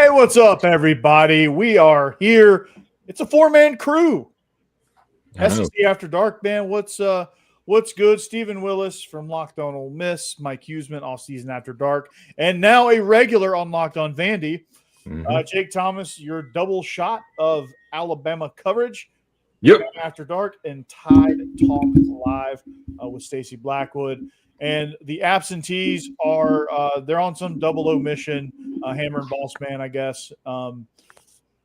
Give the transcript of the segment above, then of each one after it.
Hey, what's up, everybody? We are here. It's a four-man crew. SEC After Dark, man. What's good? Stephen Willis from Locked On Ole Miss, Mike Huseman, Off-Season After Dark, and now a regular on Locked On Vandy. Jake Thomas, your double shot of Alabama coverage. Yep. After Dark and Tide Talk Live with Stacey Blackwood. And the absentees are they're on some double O mission. Hammer and Boss Man, I guess.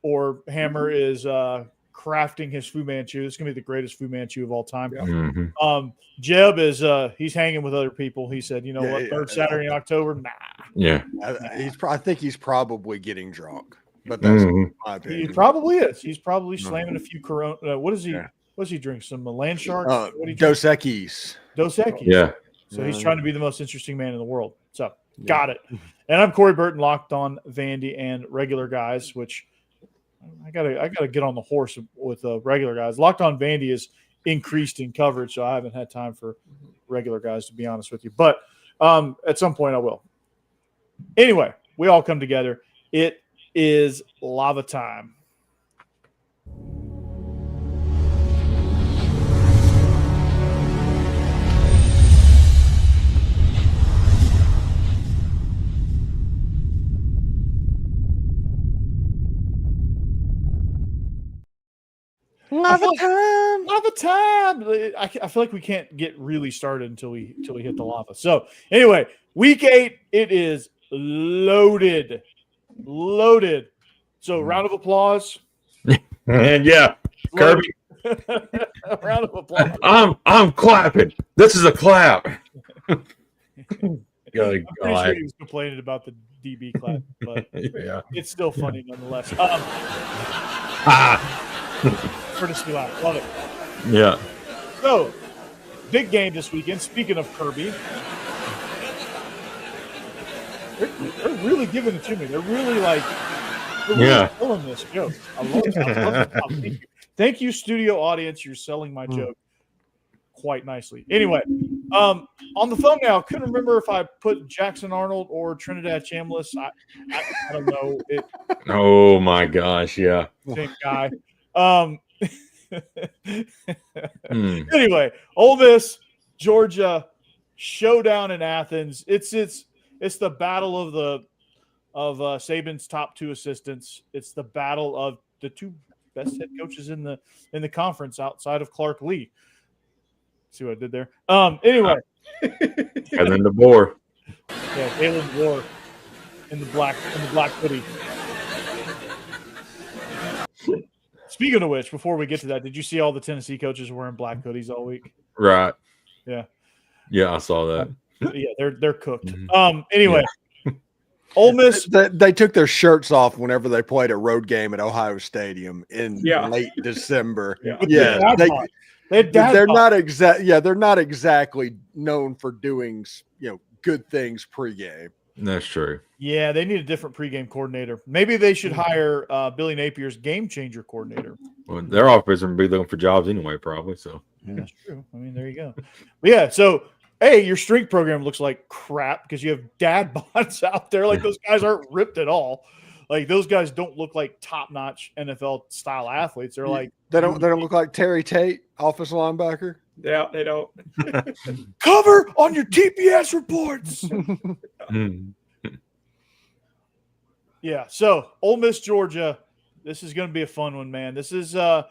Or Hammer is crafting his Fu Manchu. It's going to be the greatest Fu Manchu of all time. Mm-hmm. Jeb is he's hanging with other people. He said, third Saturday in October? Nah. Yeah. I think he's probably getting drunk. But that's my opinion. He probably is. He's probably slamming a few Corona. What is he? What does he drink? Some Land Shark? Dos Equis. Dos Equis. Yeah. So he's trying to be the most interesting man in the world. So got it. And I'm Corey Burton, Locked On Vandy and regular guys, which I gotta get on the horse with regular guys. Locked On Vandy is increased in coverage, so I haven't had time for regular guys, to be honest with you. But at some point I will. Anyway, we all come together. It is lava time. Lava time. I feel like we can't get really started until we hit the lava. So anyway, week 8, it is loaded. So round of applause. And yeah, Kirby. A round of applause. I'm clapping. This is a clap. I'm pretty sure he was complaining about the DB clap, but yeah, it's still funny nonetheless. Courtesy laugh. Love it. Yeah. So, big game this weekend. Speaking of Kirby, they're really giving it to me. They're really pulling this joke. I love it. Thank you, studio audience. You're selling my joke quite nicely. Anyway, on the phone now, couldn't remember if I put Jackson Arnold or Trinidad Chambliss. I don't know. Oh my gosh, yeah. Same guy. Anyway, Ole Miss, Georgia, showdown in Athens. It's the battle of Saban's top 2 assistants. It's the battle of the 2 best head coaches in the conference outside of Clark Lee. See what I did there? Anyway, and then the boar. Yeah, Kalen Moore in the black hoodie. Speaking of which, before we get to that, did you see all the Tennessee coaches wearing black hoodies all week? Right. Yeah. Yeah, I saw that. Yeah, they're cooked. Anyway, Ole Miss. They took their shirts off whenever they played a road game at Ohio Stadium in late December. They're not exactly known for doing good things pregame. That's true. Yeah, they need a different pregame coordinator. Maybe they should hire Billy Napier's game changer coordinator. Well, their office would be looking for jobs anyway, probably. So that's true. I mean, there you go. But yeah, so your strength program looks like crap because you have dad bods out there. Like those guys aren't ripped at all. Like those guys don't look like top-notch NFL style athletes. They're like they don't look like Terry Tate, offensive linebacker. Yeah, they don't. Cover on your TPS reports. Yeah, so Ole Miss, Georgia. This is going to be a fun one, man. This is a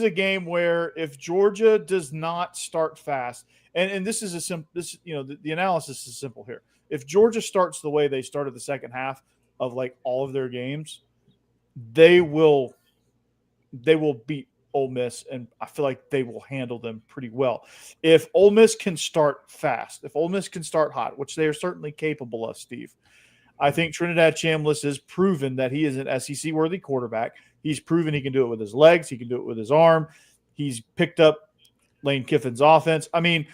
game where if Georgia does not start fast, and this is the analysis is simple here. If Georgia starts the way they started the second half of like all of their games, they will beat Ole Miss, and I feel like they will handle them pretty well. If Ole Miss can start fast, if Ole Miss can start hot, which they are certainly capable of, Steve, I think Trinidad Chambliss has proven that he is an SEC-worthy quarterback. He's proven he can do it with his legs. He can do it with his arm. He's picked up Lane Kiffin's offense. I mean,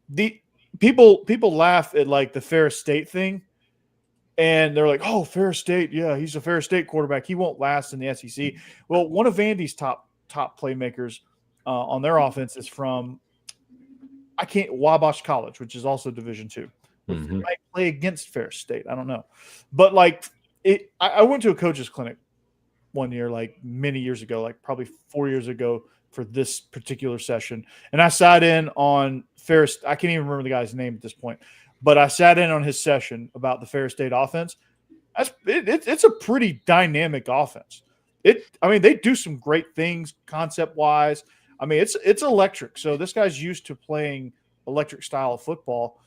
the people laugh at like the Ferris State thing, and they're like, "Oh, Ferris State, yeah, he's a Ferris State quarterback. He won't last in the SEC." Well, one of Vandy's top playmakers on their offense is from Wabash College, which is also Division II. Might play against Ferris State. I don't know. But like I went to a coach's clinic one year, like many years ago, like probably 4 years ago for this particular session. And I sat in on Ferris. I can't even remember the guy's name at this point, but I sat in on his session about the Ferris State offense. It's a pretty dynamic offense. They do some great things concept wise. I mean, it's electric. So this guy's used to playing electric style of football,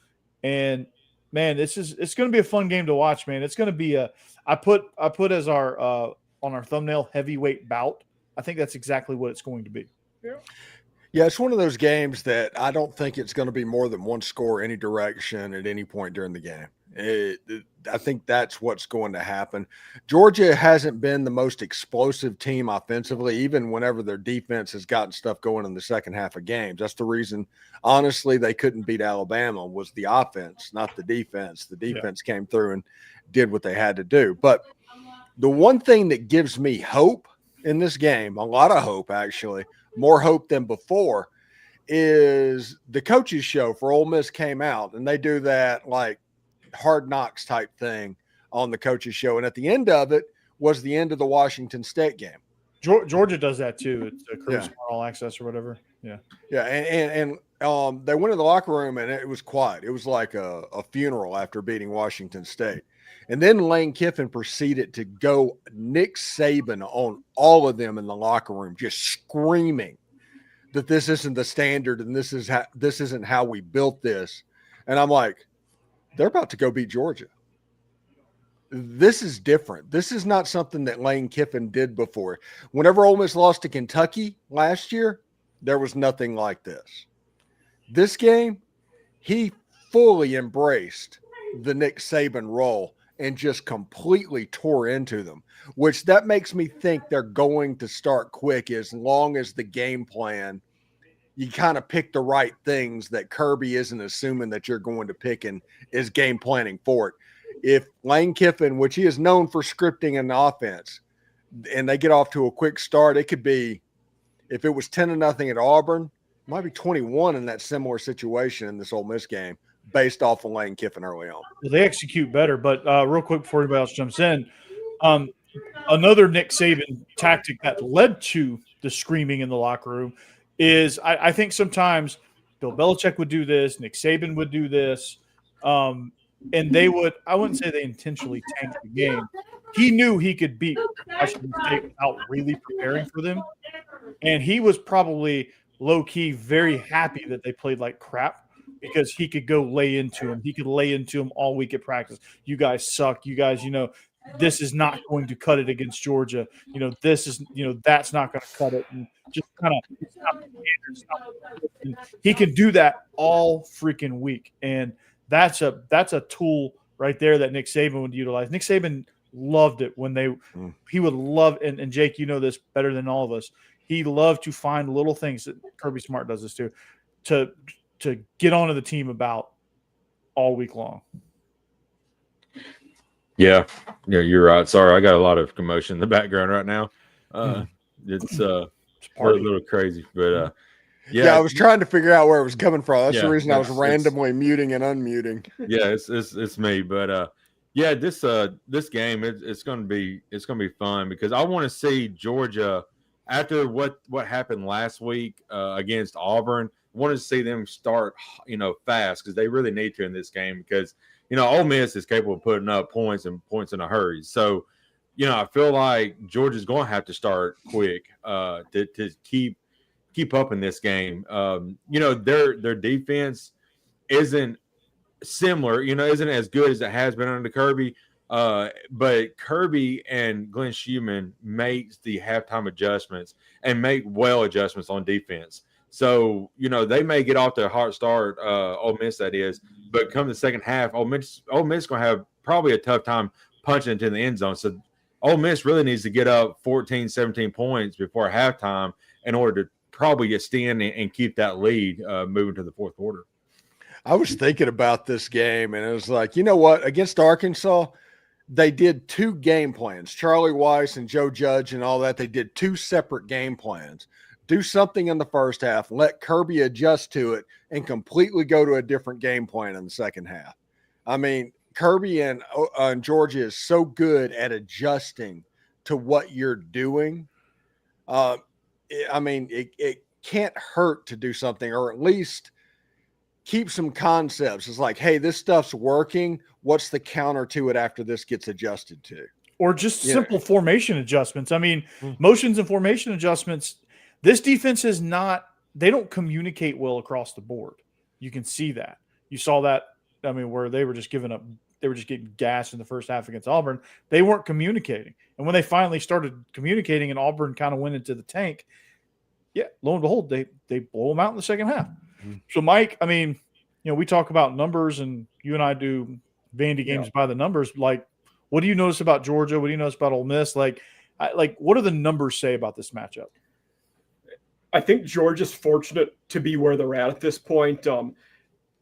and man, it's going to be a fun game to watch, man. It's going to be I put as our on our thumbnail heavyweight bout. I think that's exactly what it's going to be. Yeah, it's one of those games that I don't think it's going to be more than one score any direction at any point during the game. I think that's what's going to happen. Georgia hasn't been the most explosive team offensively, even whenever their defense has gotten stuff going in the second half of games. That's the reason, honestly, they couldn't beat Alabama was the offense, not the defense. The defense came through and did what they had to do. But the one thing that gives me hope in this game, a lot of hope actually, more hope than before, is the coaches show for Ole Miss came out, and they do that like Hard Knocks type thing on the coaches show. And at the end of it was the end of the Washington State game. Georgia does that too. It's a Curtis Smart All Access or whatever. Yeah. Yeah. And they went to the locker room and it was quiet. It was like a funeral after beating Washington State. And then Lane Kiffin proceeded to go Nick Saban on all of them in the locker room, just screaming that this isn't the standard and this isn't how we built this. And I'm like, they're about to go beat Georgia. This is different. This is not something that Lane Kiffin did before. Whenever Ole Miss lost to Kentucky last year, there was nothing like this. This game, he fully embraced the Nick Saban role and just completely tore into them, which that makes me think they're going to start quick as long as the game plan, you kind of pick the right things that Kirby isn't assuming that you're going to pick and is game planning for it. If Lane Kiffin, which he is known for scripting an offense, and they get off to a quick start, it could be, if it was 10-0 at Auburn, it might be 21 in that similar situation in this Ole Miss game based off of Lane Kiffin early on. Well, they execute better, but real quick before anybody else jumps in, another Nick Saban tactic that led to the screaming in the locker room is I think sometimes Bill Belichick would do this, Nick Saban would do this, and they would – I wouldn't say they intentionally tanked the game. He knew he could beat Washington State without really preparing for them, and he was probably low-key very happy that they played like crap because he could go lay into them. He could lay into them all week at practice. You guys suck. You guys, this is not going to cut it against Georgia. This is, that's not going to cut it. And just kind of, he can do that all freaking week. And that's a tool right there that Nick Saban would utilize. Nick Saban loved it when he would love, and Jake, you know this better than all of us. He loved to find little things that Kirby Smart does this too, to get onto the team about all week long. Yeah, you're right. Sorry, I got a lot of commotion in the background right now. It's a little crazy, but yeah, I was trying to figure out where it was coming from. That's the reason I was randomly muting and unmuting. Yeah, it's me, but this game it's gonna be fun because I want to see Georgia after what happened last week against Auburn. I want to see them start fast because they really need to in this game because Ole Miss is capable of putting up points in a hurry. So I feel like Georgia's going to have to start quick to keep up in this game. Their defense isn't similar, isn't as good as it has been under Kirby. But Kirby and Glenn Schumann makes the halftime adjustments and make adjustments on defense. So, they may get off to a hard start, Ole Miss that is, but come the second half, Ole Miss is going to have probably a tough time punching into the end zone. So Ole Miss really needs to get up 14, 17 points before halftime in order to probably get and keep that lead moving to the fourth quarter. I was thinking about this game, and it was like, you know what? Against Arkansas, they did two game plans. Charlie Weiss and Joe Judge and all that, they did two separate game plans. Do something in the first half, let Kirby adjust to it, and completely go to a different game plan in the second half. I mean, Kirby and Georgia is so good at adjusting to what you're doing. It can't hurt to do something, or at least keep some concepts. It's like, hey, this stuff's working. What's the counter to it after this gets adjusted to? Or just simple formation adjustments. I mean, motions and formation adjustments. This defense is not – they don't communicate well across the board. You can see that. You saw that, I mean, where they were just giving up – they were just getting gassed in the first half against Auburn. They weren't communicating. And when they finally started communicating and Auburn kind of went into the tank, lo and behold, they blow them out in the second half. Mm-hmm. So, Mike, I mean, we talk about numbers, and you and I do Vandy games by the numbers. Like, what do you notice about Georgia? What do you notice about Ole Miss? Like, what do the numbers say about this matchup? I think Georgia's fortunate to be where they're at this point.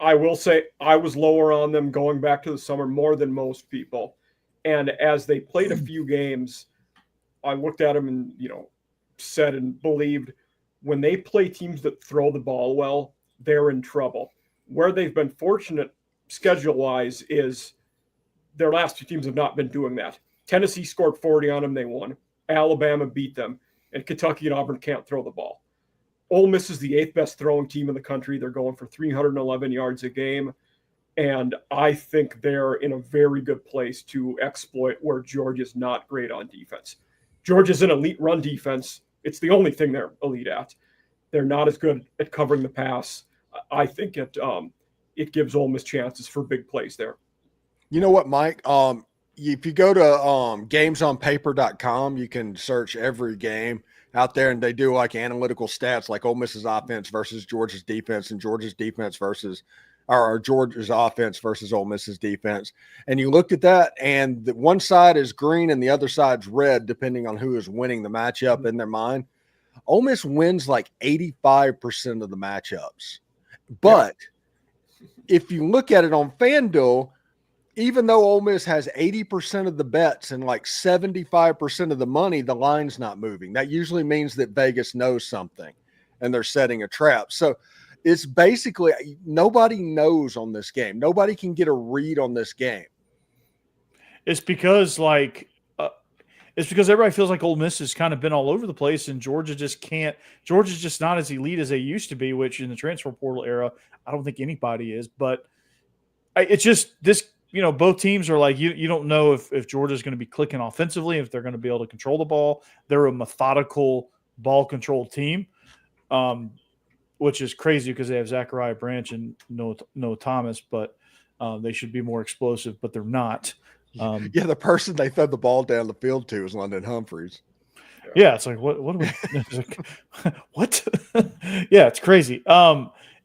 I will say I was lower on them going back to the summer more than most people. And as they played a few games, I looked at them and, said and believed when they play teams that throw the ball well, they're in trouble. Where they've been fortunate schedule-wise is their last two teams have not been doing that. Tennessee scored 40 on them, they won. Alabama beat them. And Kentucky and Auburn can't throw the ball. Ole Miss is the 8th best throwing team in the country. They're going for 311 yards a game. And I think they're in a very good place to exploit where Georgia's not great on defense. Georgia's an elite run defense. It's the only thing they're elite at. They're not as good at covering the pass. I think it gives Ole Miss chances for big plays there. You know what, Mike? If you go to gamesonpaper.com, you can search every game out there, and they do like analytical stats like Ole Miss's offense versus Georgia's defense, and Georgia's defense versus or Georgia's offense versus Ole Miss's defense. And you looked at that, and the one side is green and the other side's red, depending on who is winning the matchup in their mind. Ole Miss wins like 85% of the matchups. But if you look at it on FanDuel, even though Ole Miss has 80% of the bets and like 75% of the money, the line's not moving. That usually means that Vegas knows something and they're setting a trap. So it's basically nobody knows on this game. Nobody can get a read on this game. It's because everybody feels like Ole Miss has kind of been all over the place, and Georgia just can't. Georgia's just not as elite as they used to be, which in the transfer portal era, I don't think anybody is. But it's just this. Both teams are like, you don't know if Georgia's going to be clicking offensively, if they're going to be able to control the ball. They're a methodical ball control team, which is crazy because they have Zachariah Branch and Noah Thomas, but they should be more explosive, but they're not. The person they fed the ball down the field to is London Humphreys. Yeah, it's like, what are we – what? Yeah, it's crazy.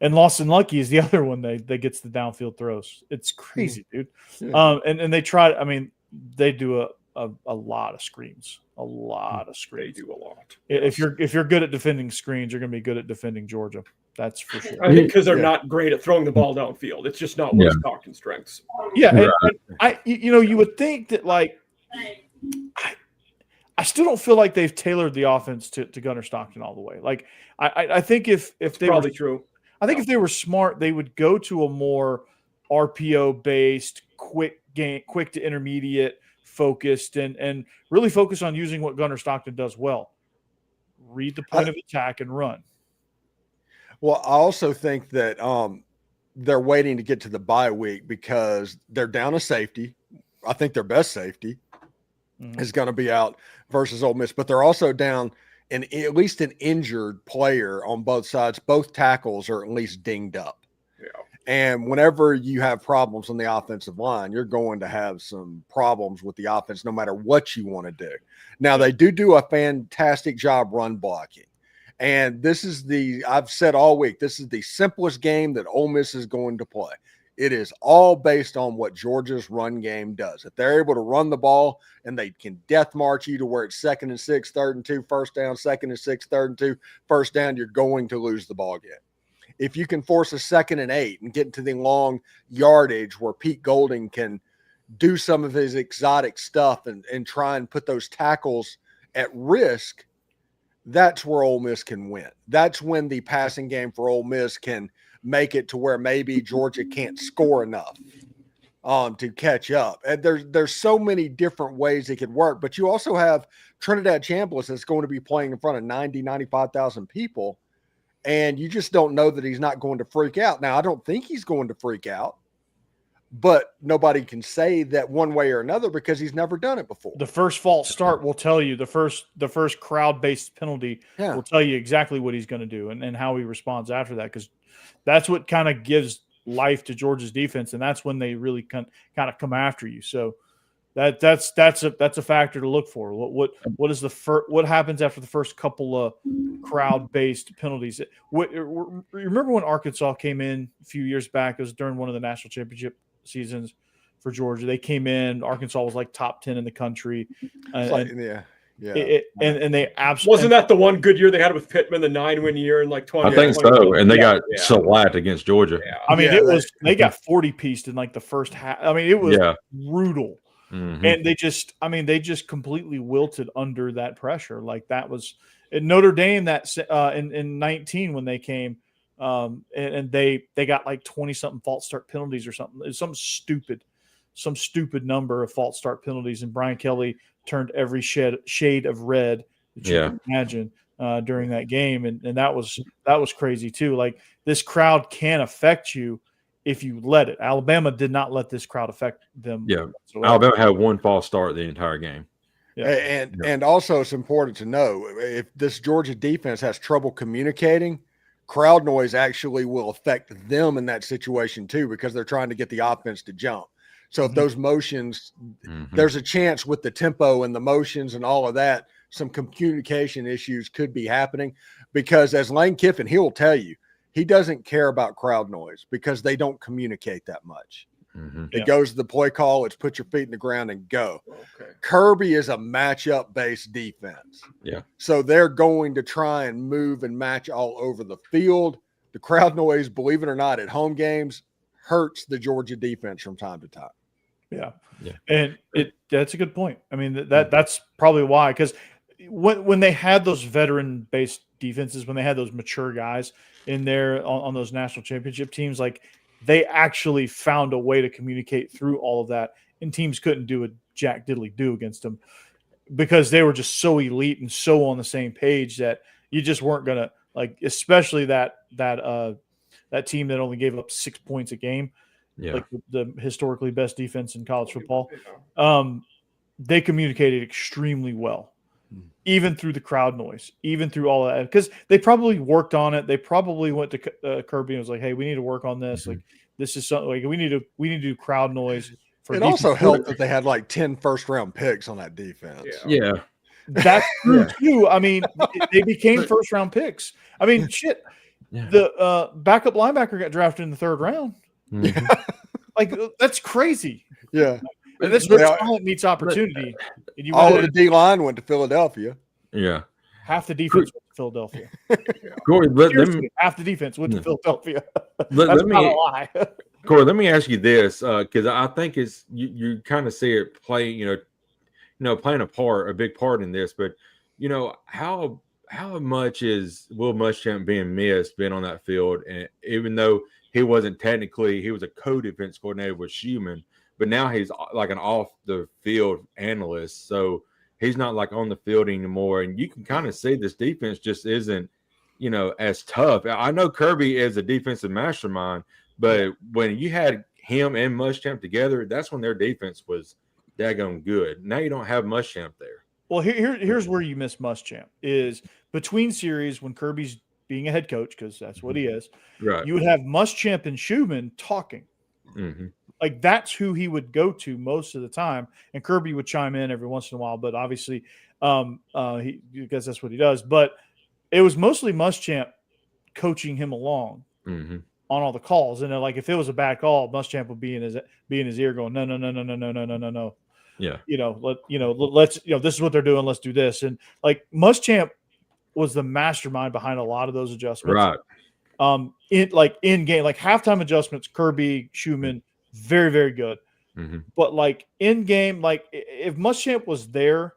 And Lawson Lucky is the other one that gets the downfield throws. It's crazy, dude. Yeah. And they try – I mean, they do a lot of screens. A lot of screens. They do a lot. If you're good at defending screens, you're going to be good at defending Georgia. That's for sure. I think because they're not great at throwing the ball downfield. It's just not one of Stockton's strengths. Yeah, and you would think that, like, I still don't feel like they've tailored the offense to Gunnar Stockton all the way. Like, I think if they probably were true. I think if they were smart, they would go to a more RPO-based, quick to intermediate focused, and really focus on using what Gunnar Stockton does well. Read the point of attack and run. Well, I also think that they're waiting to get to the bye week because they're down a safety. I think their best safety is going to be out versus Ole Miss, but they're also down at least an injured player on both sides. Both tackles are at least dinged up. Yeah. And whenever you have problems on the offensive line, you're going to have some problems with the offense no matter what you want to do. Now, they do a fantastic job run blocking. And this is I've said all week, this is the simplest game that Ole Miss is going to play. It is all based on what Georgia's run game does. If they're able to run the ball and they can death march you to where it's 2nd and 6, 3rd and 2, first down, 2nd and 6, 3rd and 2, first down, you're going to lose the ball game. If you can force a 2nd and 8 and get into the long yardage where Pete Golding can do some of his exotic stuff and try and put those tackles at risk, that's where Ole Miss can win. That's when the passing game for Ole Miss can make it to where maybe Georgia can't score enough. to catch up. And there's so many different ways it could work, but you also have Trinidad Chambliss that's going to be playing in front of 95,000 people. And you just don't know that he's not going to freak out. Now, I don't think he's going to freak out, but nobody can say that one way or another because he's never done it before. The first false start will tell you, the first crowd-based penalty will tell you exactly what he's going to do and how he responds after that, because that's what kind of gives life to Georgia's defense, and that's when they really kind of come after you. So that's a factor to look for. What happens after the first couple of crowd-based penalties? Remember when Arkansas came in a few years back? It was during one of the national championship seasons for Georgia. They came in. Arkansas was like top 10 in the country. And they absolutely wasn't that the one good year they had with Pittman, the 9-win year in like 20. I think so. And they got shellacked against Georgia. Yeah. I mean, they got 40-pieced in like the first half. I mean, it was brutal. Mm-hmm. And they just completely wilted under that pressure. Like that was at Notre Dame that in 19 when they came, and they got like 20-something false start penalties or something. It's some stupid number of false start penalties, and Brian Kelly turned every shade of red that you can imagine during that game, and that was crazy too. Like this crowd can affect you if you let it. Alabama did not let this crowd affect them. Yeah, Alabama had one false start the entire game. Yeah. And also it's important to know, if this Georgia defense has trouble communicating, crowd noise actually will affect them in that situation too, because they're trying to get the offense to jump. So if those motions, there's a chance with the tempo and the motions and all of that, some communication issues could be happening, because as Lane Kiffin, he will tell you, he doesn't care about crowd noise because they don't communicate that much. It goes to the play call. It's put your feet in the ground and go. Okay. Kirby is a matchup-based defense. Yeah. So they're going to try and move and match all over the field. The crowd noise, believe it or not, at home games hurts the Georgia defense from time to time. Yeah. And that's a good point. I mean, that's probably why, because when they had those veteran-based defenses, when they had those mature guys in there on those national championship teams, like they actually found a way to communicate through all of that, and teams couldn't do a jack diddly do against them because they were just so elite and so on the same page that you just weren't gonna, like, especially that team that only gave up 6 points a game, like the historically best defense in college football. They communicated extremely well, even through the crowd noise, even through all of that, because they probably worked on it. They probably went to Kirby and was like, "Hey, we need to work on this. Like, this is something like we need to do crowd noise." For it also helped that they had like 10 first-round picks on that defense. Yeah. That's true too. I mean, they became first-round picks. I mean, shit. Yeah. The backup linebacker got drafted in the 3rd round. Like, that's crazy. Yeah. And this is where talent meets opportunity. And all of the D-line went to Philadelphia. Yeah. Half the defense went to Philadelphia. Corey, half the defense went to Philadelphia. Let me, not a lie. Corey, let me ask you this, because I think it's you kind of see it play, playing a big part in this. But how much is Will Muschamp being missed, being on that field, and even though he wasn't technically, he was a co-defense coordinator with Schumann, but now he's like an off the field analyst, so he's not like on the field anymore, and you can kind of see this defense just isn't, as tough. I know Kirby is a defensive mastermind, but when you had him and Muschamp together, that's when their defense was daggone good. Now you don't have Muschamp there. Well, here's where you miss Muschamp is between series when Kirby's being a head coach, because that's what he is. Right. You would have Muschamp and Schumann talking. Like that's who he would go to most of the time, and Kirby would chime in every once in a while. But obviously, because that's what he does. But it was mostly Muschamp coaching him along on all the calls. And like if it was a bad call, Muschamp would be in his ear going, no. Yeah. Let's this is what they're doing. Let's do this. And like Muschamp was the mastermind behind a lot of those adjustments. Right. In game, like halftime adjustments, Kirby, Schumann, very, very good. But like in game, like if Muschamp was there,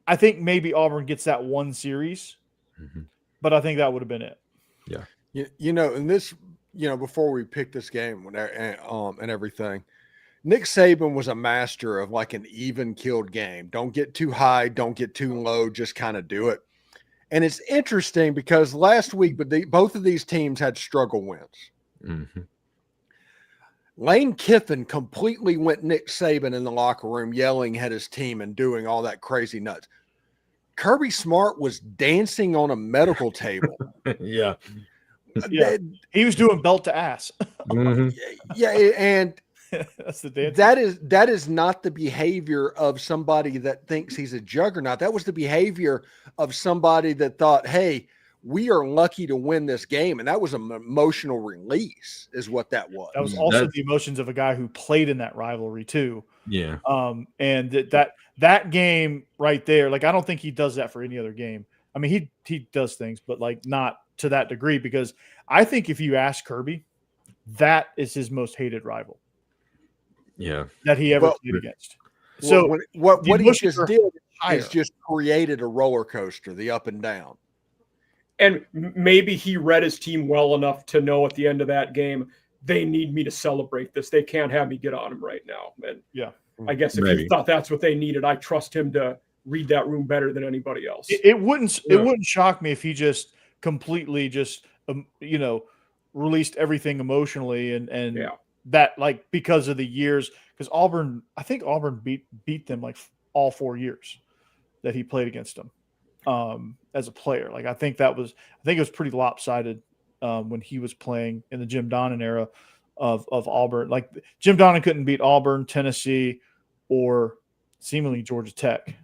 I think maybe Auburn gets that one series, but I think that would have been it. Yeah. And this, before we pick this game and everything, Nick Saban was a master of like an even killed game. Don't get too high, don't get too low, just kind of do it. And it's interesting because last week, both of these teams had struggle wins. Mm-hmm. Lane Kiffin completely went Nick Saban in the locker room, yelling at his team and doing all that crazy nuts. Kirby Smart was dancing on a medical table. Yeah. He was doing belt to ass. Mm-hmm. Yeah, and that's the dance. That is not the behavior of somebody that thinks he's a juggernaut. That was the behavior of somebody that thought, hey, we are lucky to win this game. And that was an emotional release is what that was. That was also the emotions of a guy who played in that rivalry too. Yeah. And that game right there, like, I don't think he does that for any other game. I mean, he does things, but like not to that degree, because I think if you ask Kirby, that is his most hated rival. Yeah. That he ever played against. So what he just did is just created a roller coaster, the up and down. And maybe he read his team well enough to know at the end of that game, they need me to celebrate this. They can't have me get on him right now. And yeah, I guess if he thought that's what they needed, I trust him to read that room better than anybody else. It wouldn't shock me if he just completely released everything emotionally and that, like, because of the years, because I think Auburn beat them like all 4 years that he played against them as a player. Like, I think it was pretty lopsided when he was playing in the Jim Donnan era of Auburn. Like, Jim Donnan couldn't beat Auburn, Tennessee, or seemingly Georgia Tech.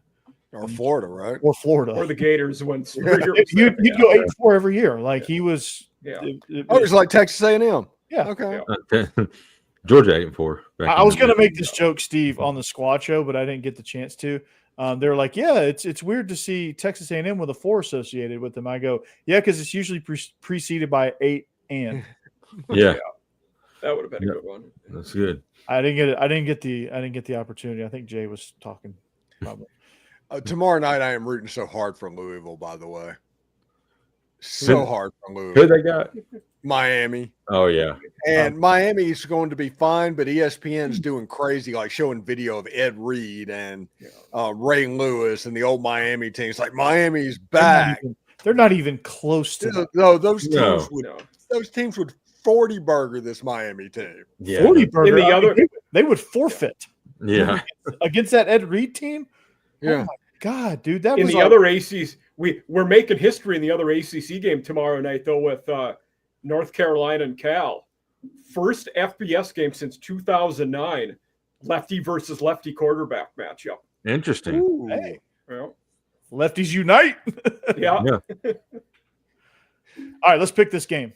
Or Florida, right? Or Florida. Or the Gators when you'd go 8-4 every year. Like, he was. Yeah. It was like Texas A&M. Yeah. Okay. Yeah. Georgia 8-4. I was going to make this joke, Steve, on the squad show, but I didn't get the chance to. They were like, yeah, it's weird to see Texas A&M with a 4 associated with them. I go, yeah, because it's usually preceded by 8 and. Yeah. That would have been a good one. That's good. I didn't get the opportunity. I think Jay was talking probably. Tomorrow night, I am rooting so hard for Louisville, by the way. So hard for Louisville. Who they got? Miami. Oh, yeah. And Miami's going to be fine, but ESPN's doing crazy, like showing video of Ed Reed and Ray Lewis and the old Miami teams. Like, Miami's back. They're not even close to that. No, those teams would 40 burger this Miami team. Yeah. 40 burger. They would forfeit. Yeah. Against that Ed Reed team. Yeah. Oh my God, dude, that in was the other ACs. We're making history in the other ACC game tomorrow night, though, with North Carolina and Cal. First FBS game since 2009, lefty versus lefty quarterback matchup. Interesting. Ooh. Hey. Well, lefties unite. Yeah. All right, let's pick this game.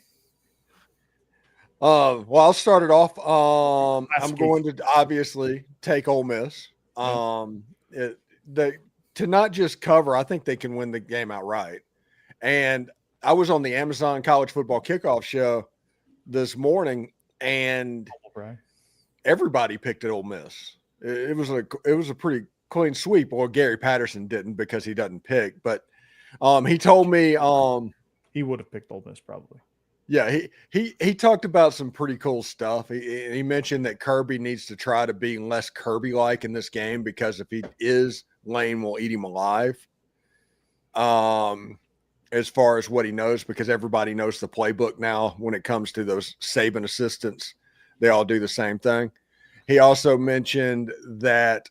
Well, I'll start it off. I'm going to obviously take Ole Miss. To not just cover, I think they can win the game outright. And I was on the Amazon College Football Kickoff show this morning, and everybody picked at Ole Miss. It was a pretty clean sweep. Well, Gary Patterson didn't because he doesn't pick, but he told me he would have picked Ole Miss probably. Yeah, he talked about some pretty cool stuff. He mentioned that Kirby needs to try to be less Kirby-like in this game because if he is, Lane will eat him alive. As far as what he knows, because everybody knows the playbook now when it comes to those Saban assistants. They all do the same thing. He also mentioned that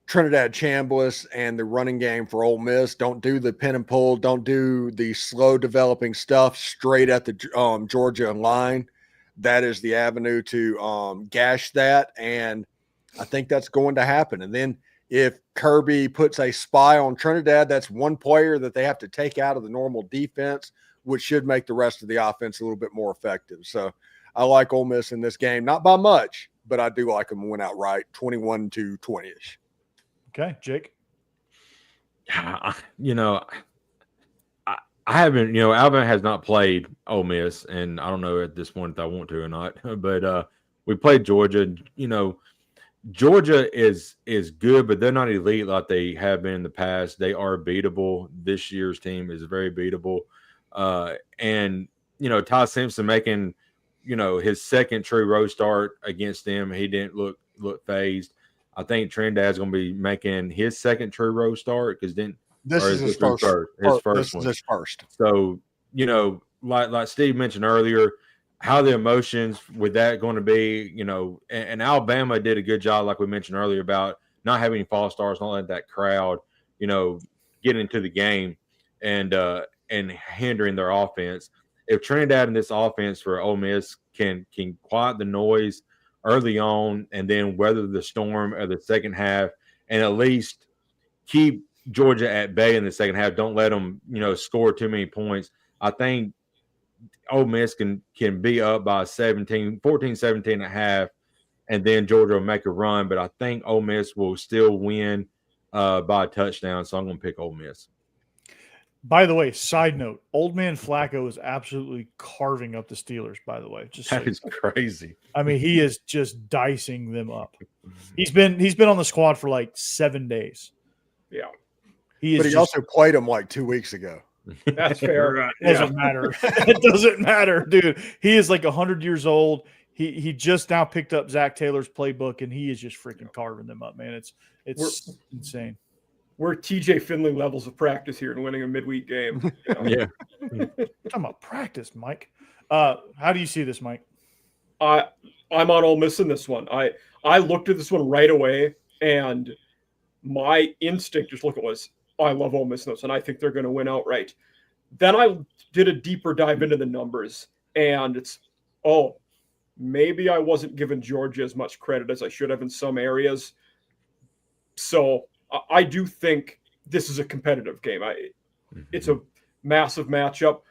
Trinidad Chambliss and the running game for Ole Miss don't do the pin and pull, don't do the slow developing stuff straight at the Georgia line. That is the avenue to gash that, and I think that's going to happen. And then if Kirby puts a spy on Trinidad, that's one player that they have to take out of the normal defense, which should make the rest of the offense a little bit more effective. So I like Ole Miss in this game, not by much, but I do like them to win outright, 21-20-ish. Okay, Jake. I haven't, Alabama has not played Ole Miss, and I don't know at this point if I want to or not, but we played Georgia. Georgia is good, but they're not elite like they have been in the past. They are beatable. This year's team is very beatable. And Ty Simpson making, his second true road start against them. He didn't look phased. I think Trinidad's going to be making his second true road start because this is his first. His first this one. is his first. So, like Steve mentioned earlier, how the emotions with that going to be, and Alabama did a good job, like we mentioned earlier, about not having false starts, not letting that crowd, get into the game and hindering their offense. If Trinidad in this offense for Ole Miss can quiet the noise early on and then weather the storm of the second half and at least keep Georgia at bay in the second half, don't let them, score too many points. I think Ole Miss can be up by 17 and a half, and then Georgia will make a run. But I think Ole Miss will still win by a touchdown, so I'm going to pick Ole Miss. By the way, side note, old man Flacco is absolutely carving up the Steelers, by the way. That is crazy. I mean, he is just dicing them up. He's been on the squad for like 7 days. Yeah. He also played him like 2 weeks ago. That's fair. It doesn't matter. It doesn't matter, dude. He is like 100 years old. He just now picked up Zach Taylor's playbook, and he is just freaking carving them up, man. It's insane. We're TJ Finley levels of practice here and winning a midweek game. Yeah. Talking about practice, Mike. How do you see this, Mike? I'm on Ole Miss in this one. I looked at this one right away, and my instinct just was, I love Ole Miss in this, and I think they're going to win outright. Then I did a deeper dive into the numbers, and it's, maybe I wasn't giving Georgia as much credit as I should have in some areas. So I do think this is a competitive game. It's a massive matchup,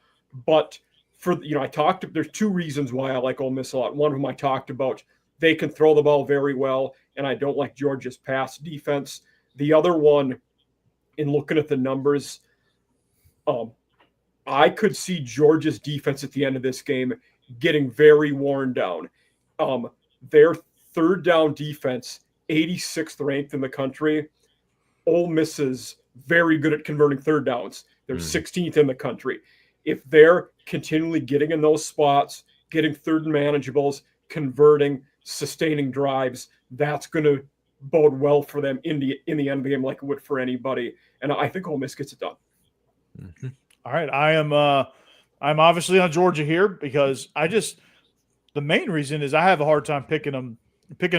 but there's two reasons why I like Ole Miss a lot. One of them I talked about, they can throw the ball very well, and I don't like Georgia's pass defense. The other one, in looking at the numbers, I could see Georgia's defense at the end of this game getting very worn down. Their third down defense, 86th ranked in the country. Ole Miss is very good at converting third downs. They're 16th in the country. If they're continually getting in those spots, getting third and manageables, converting, sustaining drives, that's going to bode well for them in the end of the game, like it would for anybody. And I think Ole Miss gets it done. Mm-hmm. All right, I'm obviously on Georgia here because the main reason is I have a hard time picking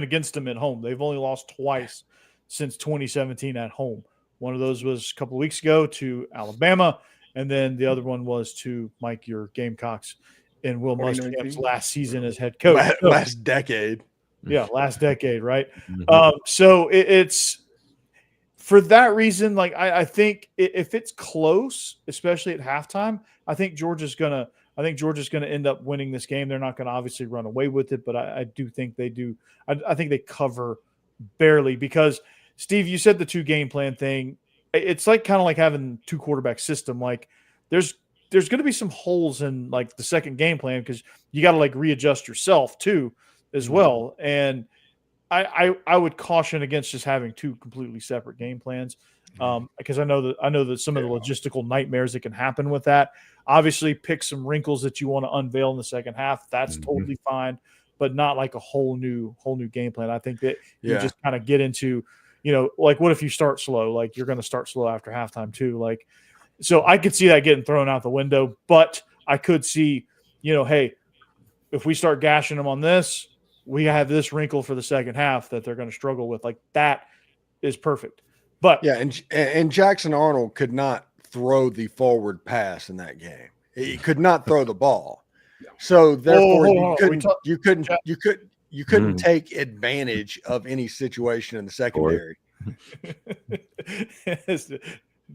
against them at home. They've only lost twice since 2017 at home. One of those was a couple of weeks ago to Alabama, and then the other one was to Mike, your Gamecocks, in Will Muschamp's last season as head coach. Last decade. Yeah, last decade, right? Mm-hmm. So it's for that reason. Like I think if it's close, especially at halftime, I think Georgia's gonna end up winning this game. They're not gonna obviously run away with it, but I do think they do. I think they cover barely because Steve, you said the 2 game plan thing. It's like kind of like having 2 quarterback system. Like there's going to be some holes in like the second game plan because you got to like readjust yourself too as well. And I would caution against just having 2 completely separate game plans because I know that some of the logistical nightmares that can happen with that. Obviously, pick some wrinkles that you want to unveil in the second half. That's totally fine, but not like a whole new game plan. I think that you just kind of get into, like what if you start slow? Like you're going to start slow after halftime too. Like, so I could see that getting thrown out the window, but I could see, hey, if we start gashing them on this, we have this wrinkle for the second half that they're going to struggle with. Like that is perfect. But yeah, and Jackson Arnold could not throw the forward pass in that game. He could not throw the ball. So therefore you couldn't take advantage of any situation in the secondary.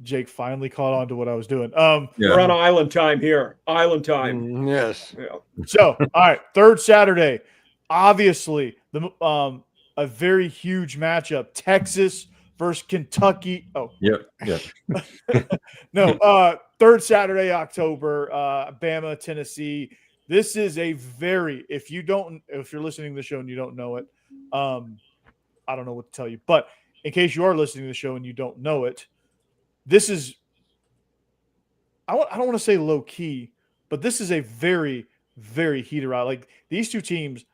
Jake finally caught on to what I was doing. We're on island time here. Island time. Yes. Yeah. So, all right, third Saturday. Obviously, a very huge matchup. Texas versus Kentucky. Oh, yep. No, third Saturday, October. Bama, Tennessee. This is a very if you're listening to the show and you don't know it, I don't know what to tell you. But in case you are listening to the show and you don't know it, this is I don't want to say low key, but this is a very, very heated rivalry. Like these two teams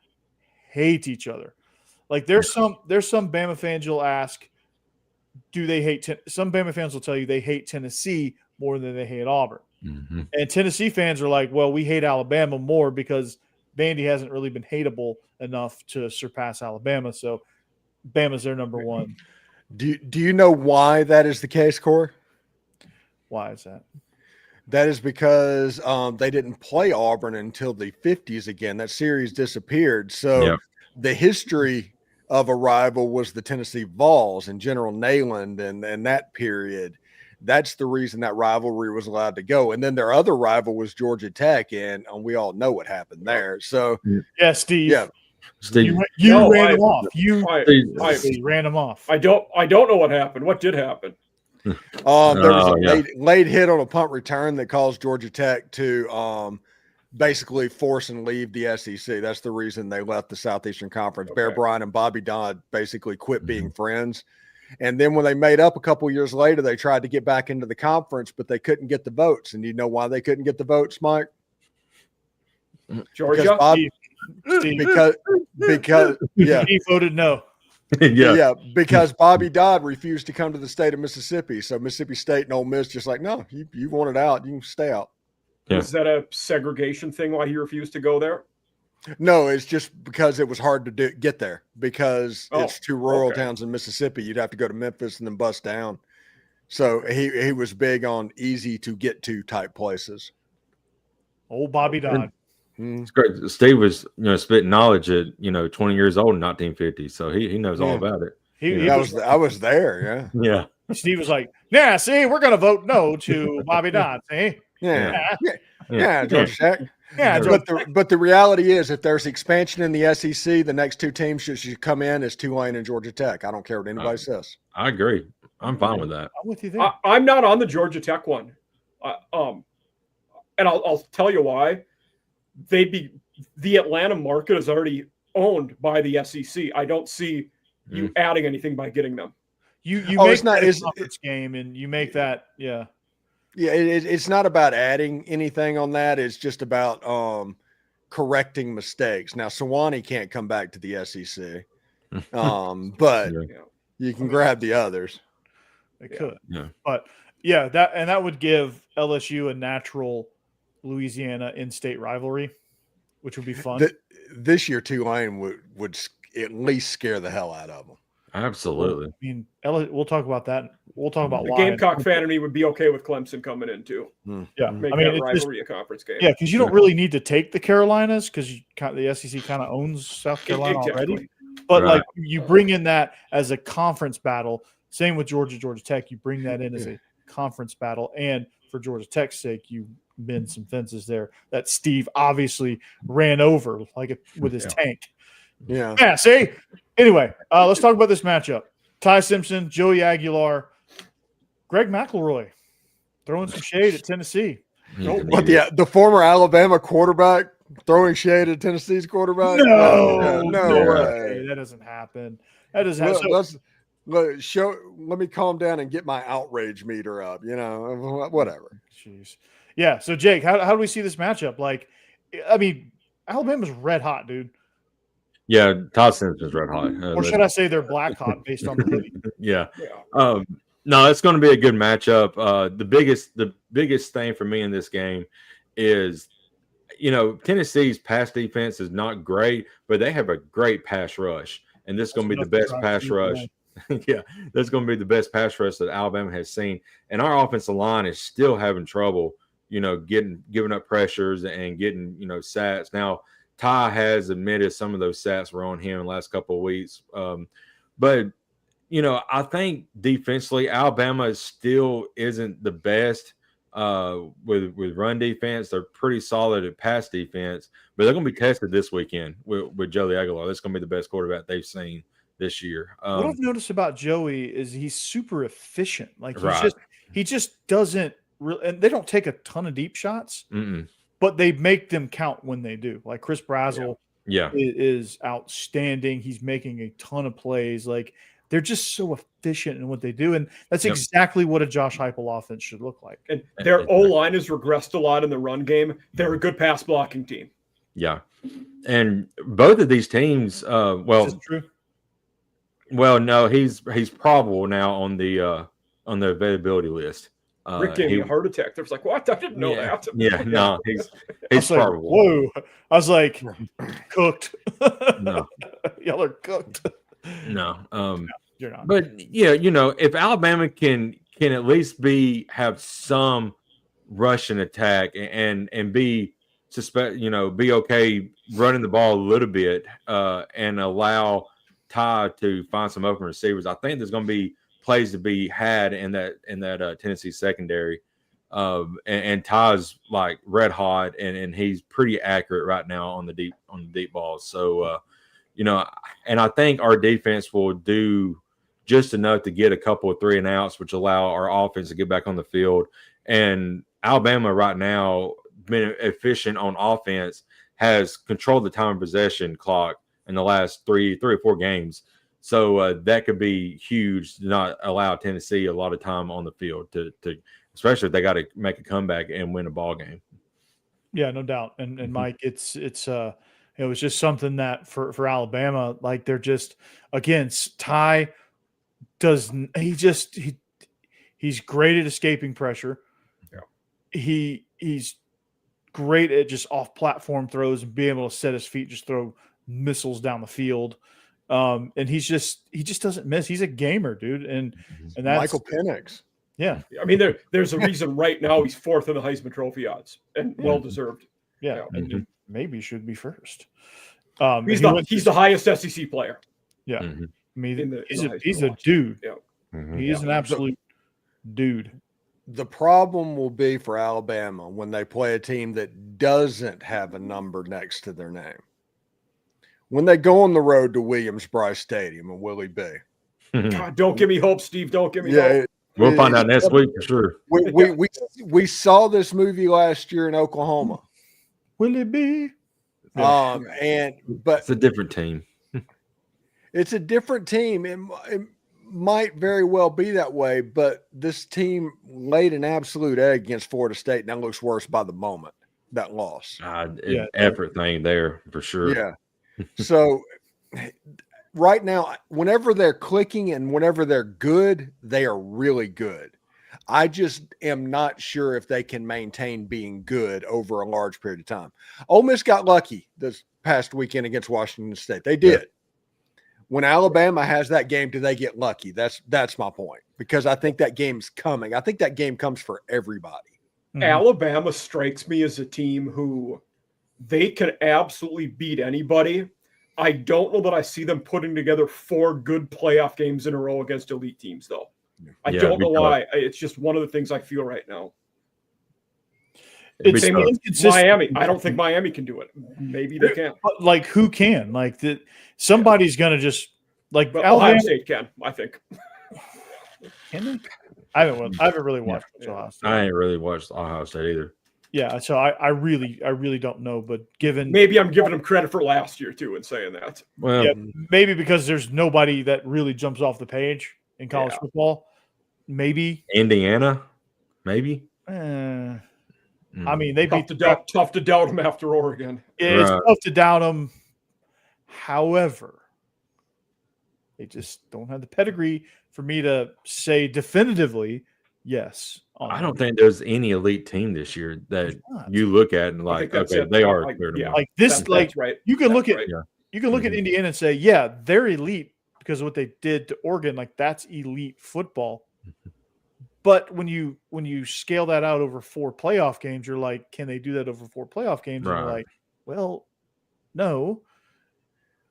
hate each other. Like there's some Bama fans you'll ask, do they hate some Bama fans will tell you they hate Tennessee more than they hate Auburn. Mm-hmm. And Tennessee fans are like, well, we hate Alabama more because Vandy hasn't really been hateable enough to surpass Alabama. So Bama's their number one. Do you know why that is the case, Corey? Why is that? That is because they didn't play Auburn until the 50s again. That series disappeared. So the history of a rival was the Tennessee Vols and General Neyland and that period. That's the reason that rivalry was allowed to go. And then their other rival was Georgia Tech, and we all know what happened there. So yeah, Steve. Yeah. Steve, you ran him off. You ran him off. I don't know what happened. What did happen? There was a late hit on a punt return that caused Georgia Tech to basically force and leave the SEC. That's the reason they left the Southeastern Conference. Bear Bryant and Bobby Dodd basically quit being friends. And then when they made up a couple years later, they tried to get back into the conference, but they couldn't get the votes. And you know why they couldn't get the votes, Mike? Georgia? Because he voted no. Because Bobby Dodd refused to come to the state of Mississippi. So Mississippi State and Ole Miss just like, no, you want it out, you can stay out. Yeah. Is that a segregation thing why he refused to go there? No, it's just because it was hard to get there because it's two rural towns in Mississippi. You'd have to go to Memphis and then bust down. So he was big on easy to get to type places. Old Bobby Dodd. It's great. Steve was, spitting knowledge at 20 years old in 1950, so he knows all about it. I was there. Yeah. Steve was like, "Yeah, see, we're gonna vote no to Bobby Dodd. See, Georgia Tech. Yeah, but the reality is, if there's expansion in the SEC, the next two teams should come in as Tulane and Georgia Tech. I don't care what anybody says. I agree. I'm fine with that. I'm with you there. I'm not on the Georgia Tech one, and I'll tell you why. The Atlanta market is already owned by the SEC. I don't see you adding anything by getting them. You make that a conference game, and you make that it's not about adding anything on that. It's just about correcting mistakes. Now, Sewanee can't come back to the SEC, but you can grab the others. They could, but that would give LSU a natural Louisiana in-state rivalry, which would be fun. This year, Tulane would at least scare the hell out of them. Absolutely. I mean, we'll talk about that. We'll talk about the Gamecock fan in me would be okay with Clemson coming in too. Yeah, make that rivalry a conference game. Yeah, because you don't really need to take the Carolinas because the SEC kind of owns South Carolina already. But like you bring in that as a conference battle. Same with Georgia Tech. You bring that in as a conference battle, and for Georgia Tech's sake, you bend some fences there that Steve obviously ran over with his tank. Yeah. See. Anyway, let's talk about this matchup. Ty Simpson, Joey Aguilar, Greg McElroy throwing some shade at Tennessee. But the former Alabama quarterback throwing shade at Tennessee's quarterback? No way. That doesn't happen. That doesn't happen. Let me calm down and get my outrage meter up, whatever. Jeez. Yeah. So Jake, how do we see this matchup? Alabama's red hot, dude. Yeah, Todd Simpson's red hot. Or should I say they're black hot based on the hoodie? Yeah. No, it's going to be a good matchup. The biggest thing for me in this game is, Tennessee's pass defense is not great, but they have a great pass rush, and this is going to be the best pass rush. Yeah, that's going to be the best pass rush that Alabama has seen. And our offensive line is still having trouble, giving up pressures and getting, sacks. Now, Ty has admitted some of those sacks were on him in the last couple of weeks. But, I think defensively, Alabama still isn't the best with run defense. They're pretty solid at pass defense, but they're going to be tested this weekend with Joey Aguilar. That's going to be the best quarterback they've seen this year. What I've noticed about Joey is he's super efficient. He just doesn't really, and they don't take a ton of deep shots. But they make them count when they do. Like Chris Brazzell is outstanding. He's making a ton of plays. they're just so efficient in what they do. And that's exactly what a Josh Heupel offense should look like. And their O-line has regressed a lot in the run game. They're a good pass blocking team. Yeah. And both of these teams, Is this true? Well, no, he's probable now on the availability list. Rick gave me a heart attack. There was like, what? I didn't know that. Yeah, no, he's probable. Whoa. I was like, cooked. No. Y'all are cooked. No. You're not. But yeah, if Alabama can at least have some rushing attack and be be okay running the ball a little bit and allow Ty to find some open receivers, I think there's going to be plays to be had in that Tennessee secondary. And Ty's like red hot and he's pretty accurate right now on the deep balls. So and I think our defense will do just enough to get a couple of 3 and outs, which allow our offense to get back on the field. And Alabama right now, been efficient on offense, has controlled the time of possession clock in the last three or four games. So that could be huge to not allow Tennessee a lot of time on the field to especially if they got to make a comeback and win a ball game. Yeah, no doubt. And Mike, it was just something that for Alabama, like they're just, again, Ty he's great at escaping pressure. Yeah. He's great at just off platform throws and being able to set his feet, just throw missiles down the field. And he just doesn't miss. He's a gamer, dude. And that's Michael Penix. Yeah. I mean, there's a reason right now he's 4th in the Heisman Trophy odds and well deserved. Yeah. And maybe should be first. He's the highest SEC player. Yeah. Mm-hmm. I mean, he's a dude. Yeah. Mm-hmm. He is an absolute dude. The problem will be for Alabama when they play a team that doesn't have a number next to their name. When they go on the road to Williams-Brice Stadium and Willie B. God, don't give me hope, Steve. Don't give me hope. We'll find out next week for sure. We saw this movie last year in Oklahoma. Willie B. But it's a different team. It's a different team. It might very well be that way, but this team laid an absolute egg against Florida State, and that looks worse by the moment, that loss. Effort thing there for sure. Yeah. So right now, whenever they're clicking and whenever they're good, they are really good. I just am not sure if they can maintain being good over a large period of time. Ole Miss got lucky this past weekend against Washington State. They did. Yeah. When Alabama has that game, do they get lucky? That's my point, because I think that game's coming. I think that game comes for everybody. Mm-hmm. Alabama strikes me as a team who they can absolutely beat anybody. I don't know that I see them putting together 4 good playoff games in a row against elite teams, though. I don't know why. It's just one of the things I feel right now. It's Miami. I don't think Miami can do it. Maybe they can. But like, who can? Like, somebody's going to just like Ohio State can. I think. Can they? I haven't really watched Ohio State. I ain't really watched Ohio State either. Yeah, so I really don't know. But maybe I'm giving them credit for last year too in saying that. Well, yeah, maybe because there's nobody that really jumps off the page in college football. Maybe Indiana. Maybe. I mean, they tough to doubt them after Oregon. It's tough to doubt them. However, they just don't have the pedigree for me to say definitively yes. I don't think there's any elite team this year that you look at and like, okay, they are clear to me. Like this, that's right. You can look at Indiana and say, yeah, they're elite because of what they did to Oregon. Like, that's elite football. But when you scale that out over 4 playoff games, you're like, can they do that over 4 playoff games? Right. And you're like, well, no.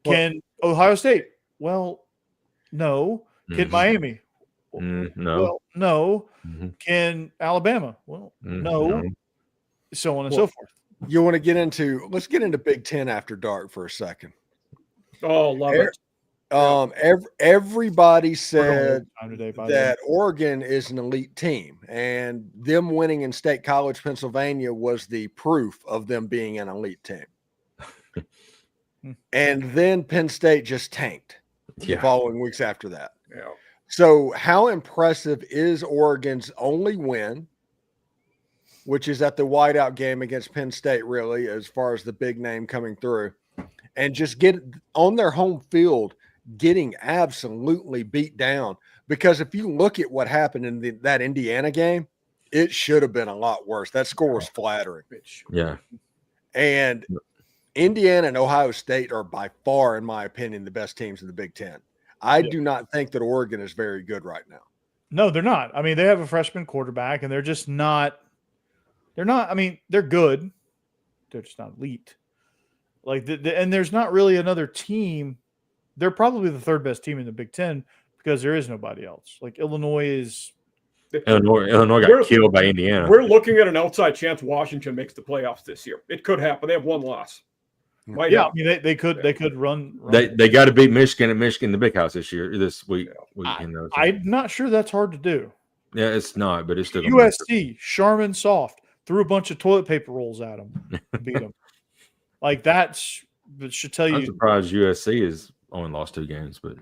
Can Ohio State? Well, no. Can Miami? No. Well, no. Can Alabama? Well, no. So on and so forth. You want to get into? Let's get into Big Ten after dark for a second. Oh, love it. Everybody said that Oregon is an elite team, and them winning in State College, Pennsylvania, was the proof of them being an elite team. And then Penn State just tanked the following weeks after that. Yeah. So how impressive is Oregon's only win, which is at the whiteout game against Penn State, really, as far as the big name coming through, and just get on their home field, getting absolutely beat down. Because if you look at what happened in that Indiana game, it should have been a lot worse. That score was flattering. Yeah. And Indiana and Ohio State are by far, in my opinion, the best teams in the Big Ten. I do not think that Oregon is very good right now. No, they're not. I mean, they have a freshman quarterback, and they're just not. They're not. I mean, they're good. They're just not elite. Like, and there's not really another team. They're probably the third best team in the Big Ten because there is nobody else. Like Illinois is. Illinois got killed by Indiana. We're looking at an outside chance Washington makes the playoffs this year. It could happen. They have one loss. Might Yeah, happen. I mean, they could run. They got to beat Michigan and Michigan in the Big House this week. I'm not sure that's hard to do. Yeah, it's not, but it's still USC, Charmin Soft threw a bunch of toilet paper rolls at them to beat them. Like that should tell you. I'm surprised USC has only lost 2 games, but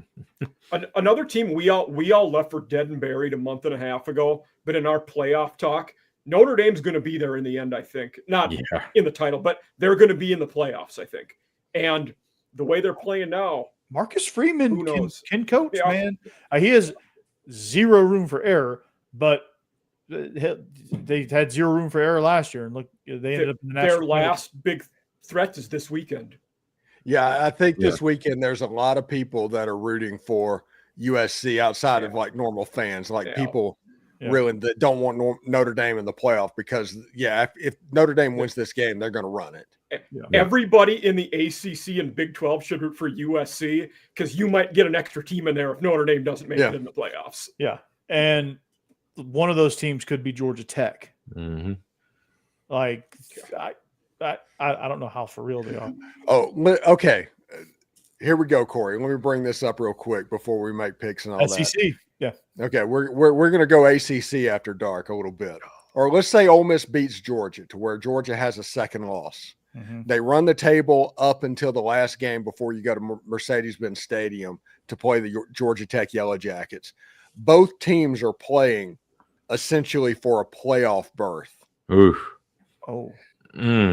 another team we all left for dead and buried a month and a half ago. But in our playoff talk, Notre Dame's going to be there in the end. I think not in the title, but they're going to be in the playoffs. I think, and the way they're playing now, Marcus Freeman can coach, man. He has zero room for error, but they had zero room for error last year, and look, they ended up in the national. Their last big threat is this weekend. Yeah, I think this weekend there's a lot of people that are rooting for USC outside of like normal fans, like people really that don't want Notre Dame in the playoff because, if Notre Dame wins this game, they're going to run it. Everybody in the ACC and Big 12 should root for USC because you might get an extra team in there if Notre Dame doesn't make it in the playoffs. Yeah, and one of those teams could be Georgia Tech. Mm-hmm. Like, I don't know how for real they are. Oh, okay. Here we go, Corey. Let me bring this up real quick before we make picks and all SEC. that. Yeah. Okay, we're going to go ACC after dark a little bit. Or let's say Ole Miss beats Georgia to where Georgia has a second loss. Mm-hmm. They run the table up until the last game before you go to Mercedes-Benz Stadium to play the Georgia Tech Yellow Jackets. Both teams are playing essentially for a playoff berth. Oof. Oh.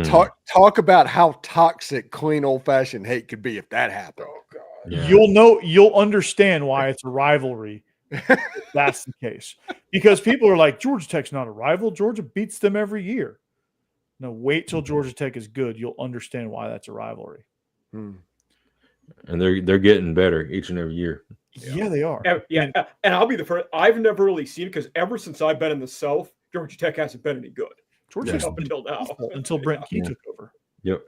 Talk about how toxic clean old-fashioned hate could be if that happened. Oh, God. Yeah. You'll understand why it's a rivalry. If that's the case, because people are like, Georgia Tech's not a rival. Georgia beats them every year. No, wait till Georgia Tech is good. You'll understand why that's a rivalry. And they're getting better each and every year. Yeah, they are. And I'll be the first. I've never really seen it because ever since I've been in the South, Georgia Tech hasn't been any good. Georgia Tech's up until now, until Brent Key took over. Yep.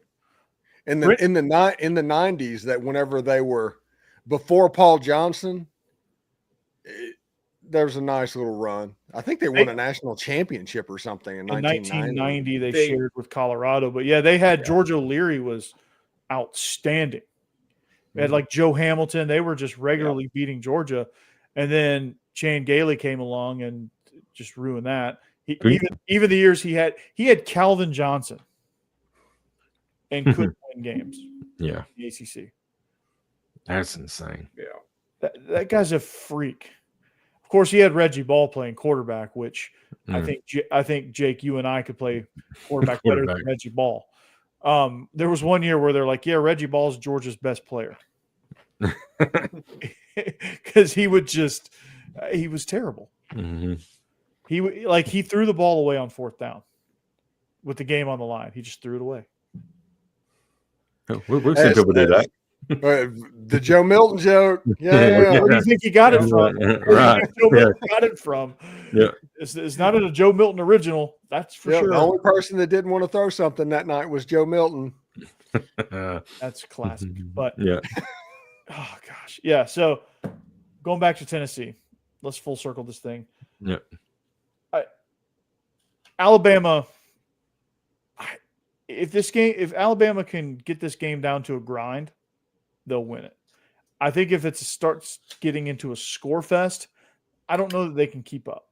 In the 90s, that whenever they were before Paul Johnson, there was a nice little run. I think they won a national championship or something in 1990. They shared with Colorado, but they had George O'Leary was outstanding. They had like Joe Hamilton. They were just regularly beating Georgia, and then Chan Gailey came along and just ruined that. Even the years he had Calvin Johnson and couldn't win games. Yeah, the ACC. That's insane. Yeah, that guy's a freak. Of course, he had Reggie Ball playing quarterback, which I think Jake, you and I could play quarterback better than Reggie Ball. There was one year where they're like, "Yeah, Reggie Ball's Georgia's best player," because he was terrible. Mm-hmm. He threw the ball away on 4th down with the game on the line. He just threw it away. We've seen people do that. The Joe Milton joke. Yeah. Where do you think he got it from? Right. Joe Milton got it from. Yeah. It's not a Joe Milton original. That's for sure. The only person that didn't want to throw something that night was Joe Milton. That's classic. But oh gosh. Yeah. So going back to Tennessee, let's full circle this thing. Yeah. Alabama. If Alabama can get this game down to a grind, they'll win it. I think if it starts getting into a score fest, I don't know that they can keep up.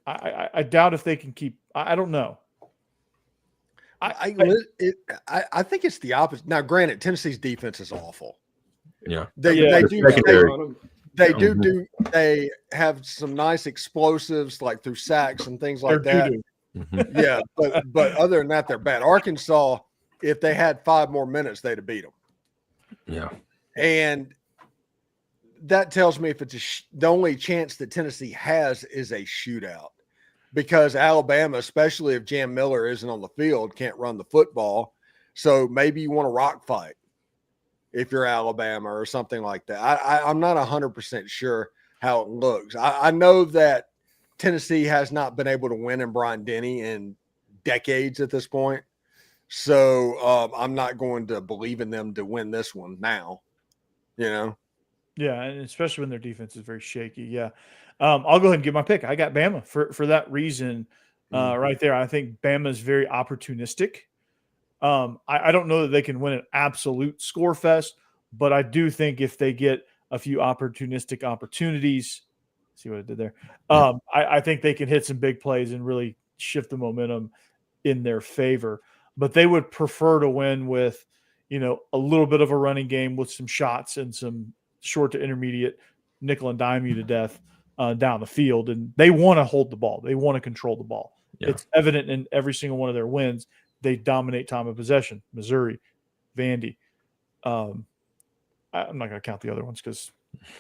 I doubt if they can keep. I don't know. I think it's the opposite. Now, granted, Tennessee's defense is awful. Yeah, They They do. They have some nice explosives, like through sacks and things like that. Yeah, but other than that, they're bad. Arkansas, if they had 5 more minutes, they'd have beat them. Yeah, and that tells me if it's the only chance that Tennessee has is a shootout, because Alabama, especially if Jam Miller isn't on the field, can't run the football. So maybe you want a rock fight if you're Alabama or something like that. I'm not 100% sure how it looks. I know that Tennessee has not been able to win in Bryant-Denny in decades at this point. So I'm not going to believe in them to win this one now, Yeah, and especially when their defense is very shaky. Yeah. I'll go ahead and give my pick. I got Bama for that reason right there. I think Bama is very opportunistic. I don't know that they can win an absolute score fest, but I do think if they get a few opportunistic opportunities, see what I did there. I think they can hit some big plays and really shift the momentum in their favor. But they would prefer to win with, a little bit of a running game with some shots and some short to intermediate nickel and dime you to death down the field. And they want to hold the ball. They want to control the ball. Yeah. It's evident in every single one of their wins. They dominate time of possession. Missouri, Vandy. I'm not going to count the other ones because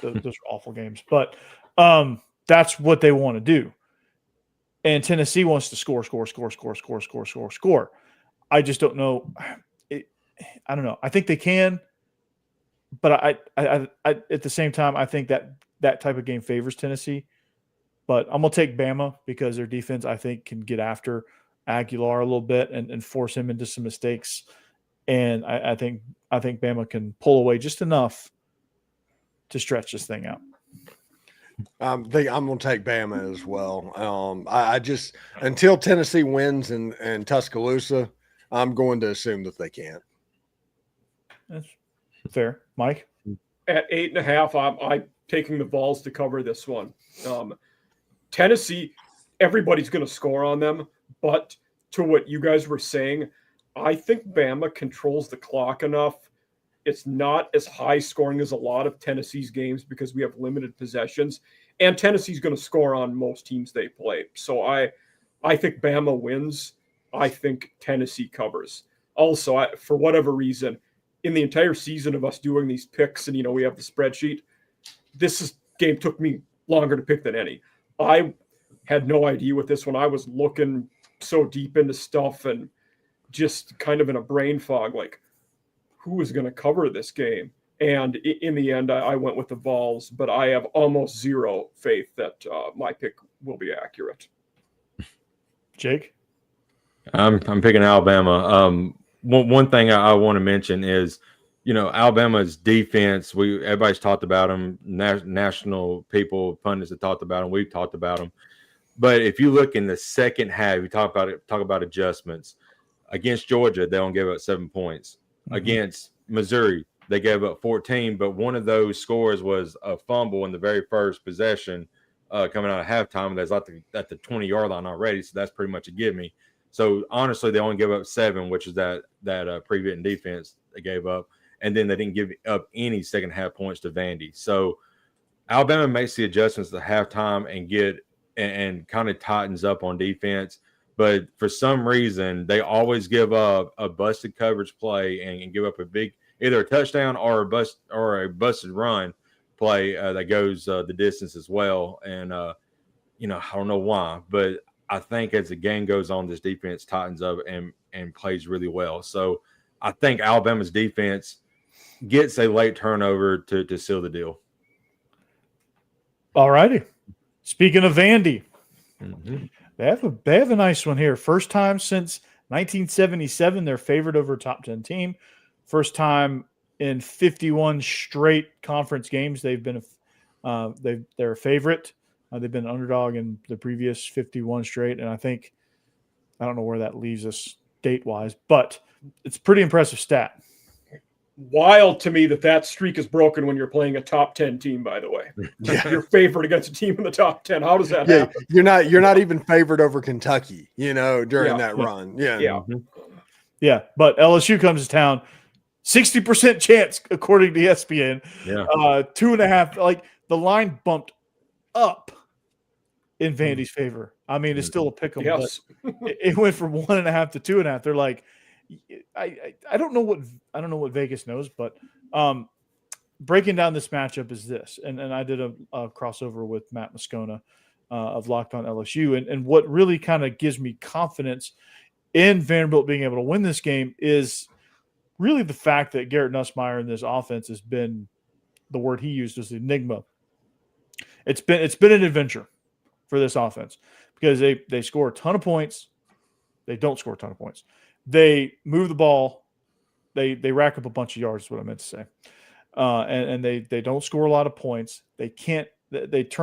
those are awful games. But that's what they want to do. And Tennessee wants to score. I just don't know. I don't know. I think they can, but I at the same time, I think that type of game favors Tennessee. But I'm gonna take Bama because their defense, I think, can get after Aguilar a little bit and force him into some mistakes. And I think Bama can pull away just enough to stretch this thing out. I'm going to take Bama as well. I just, until Tennessee wins in Tuscaloosa, I'm going to assume that they can't. That's fair. Mike? At 8.5, I'm taking the Vols to cover this one. Tennessee, everybody's going to score on them, but to what you guys were saying, I think Bama controls the clock enough. It's not as high scoring as a lot of Tennessee's games because we have limited possessions, and Tennessee's going to score on most teams they play. So I think Bama wins. I think Tennessee covers. Also, for whatever reason, in the entire season of us doing these picks, and we have the spreadsheet, this game took me longer to pick than any. I had no idea with this one. I was looking so deep into stuff and just kind of in a brain fog, like who is going to cover this game? And in the end, I went with the Vols, but I have almost zero faith that my pick will be accurate. Jake? I'm picking Alabama. One thing I want to mention is, Alabama's defense. Everybody's talked about them. National people, pundits have talked about them. We've talked about them. But if you look in the second half, you talk about adjustments. Against Georgia, they don't give up 7 points. Mm-hmm. Against Missouri, they gave up 14. But one of those scores was a fumble in the very first possession coming out of halftime. That's at the 20-yard line already, so that's pretty much a give me. So honestly, they only gave up 7, which is that prevent defense they gave up, and then they didn't give up any second half points to Vandy. So Alabama makes the adjustments at halftime and kind of tightens up on defense, but for some reason they always give up a busted coverage play and give up a big either a touchdown or a busted run play that goes the distance as well. And I don't know why, but I think as the game goes on, this defense tightens up and plays really well. So I think Alabama's defense gets a late turnover to seal the deal. All righty. Speaking of Vandy, they have a nice one here. First time since 1977, they're favored over a top 10 team. First time in 51 straight conference games they've been they're a favorite. They've been an underdog in the previous 51 straight, and I don't know where that leaves us date-wise, but it's a pretty impressive stat. Wild to me that streak is broken when you're playing a top 10 team, by the way. Yeah. You're favored against a team in the top 10. How does that happen? You're not even favored over Kentucky, during that run. Yeah. Yeah, but LSU comes to town. 60% chance, according to ESPN. Yeah. 2.5. the line bumped up in Vandy's favor. I mean, it's still a pick 'em, Yes. but it went from 1.5 to 2.5. They're like, I don't know what Vegas knows, but breaking down this matchup is this, and I did a crossover with Matt Moscona of Locked On LSU, and what really kind of gives me confidence in Vanderbilt being able to win this game is really the fact that Garrett Nussmeier in this offense has been, the word he used was enigma. It's been an adventure for this offense because they score a ton of points. They don't score a ton of points. They move the ball. They rack up a bunch of yards is what I meant to say. And they don't score a lot of points. They turn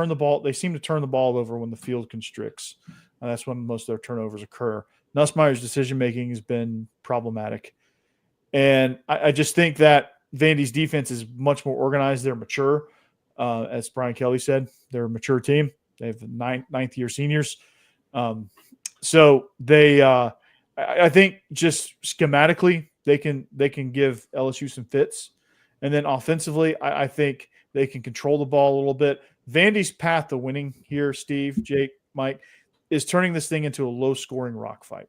the ball. They seem to turn the ball over when the field constricts. That's when most of their turnovers occur. Nussmeier's decision-making has been problematic. And I just think that Vandy's defense is much more organized. They're mature. As Brian Kelly said, they're a mature team. They have ninth-year seniors. So they I think just schematically they can give LSU some fits. And then offensively, I think they can control the ball a little bit. Vandy's path to winning here, Steve, Jake, Mike, is turning this thing into a low-scoring rock fight.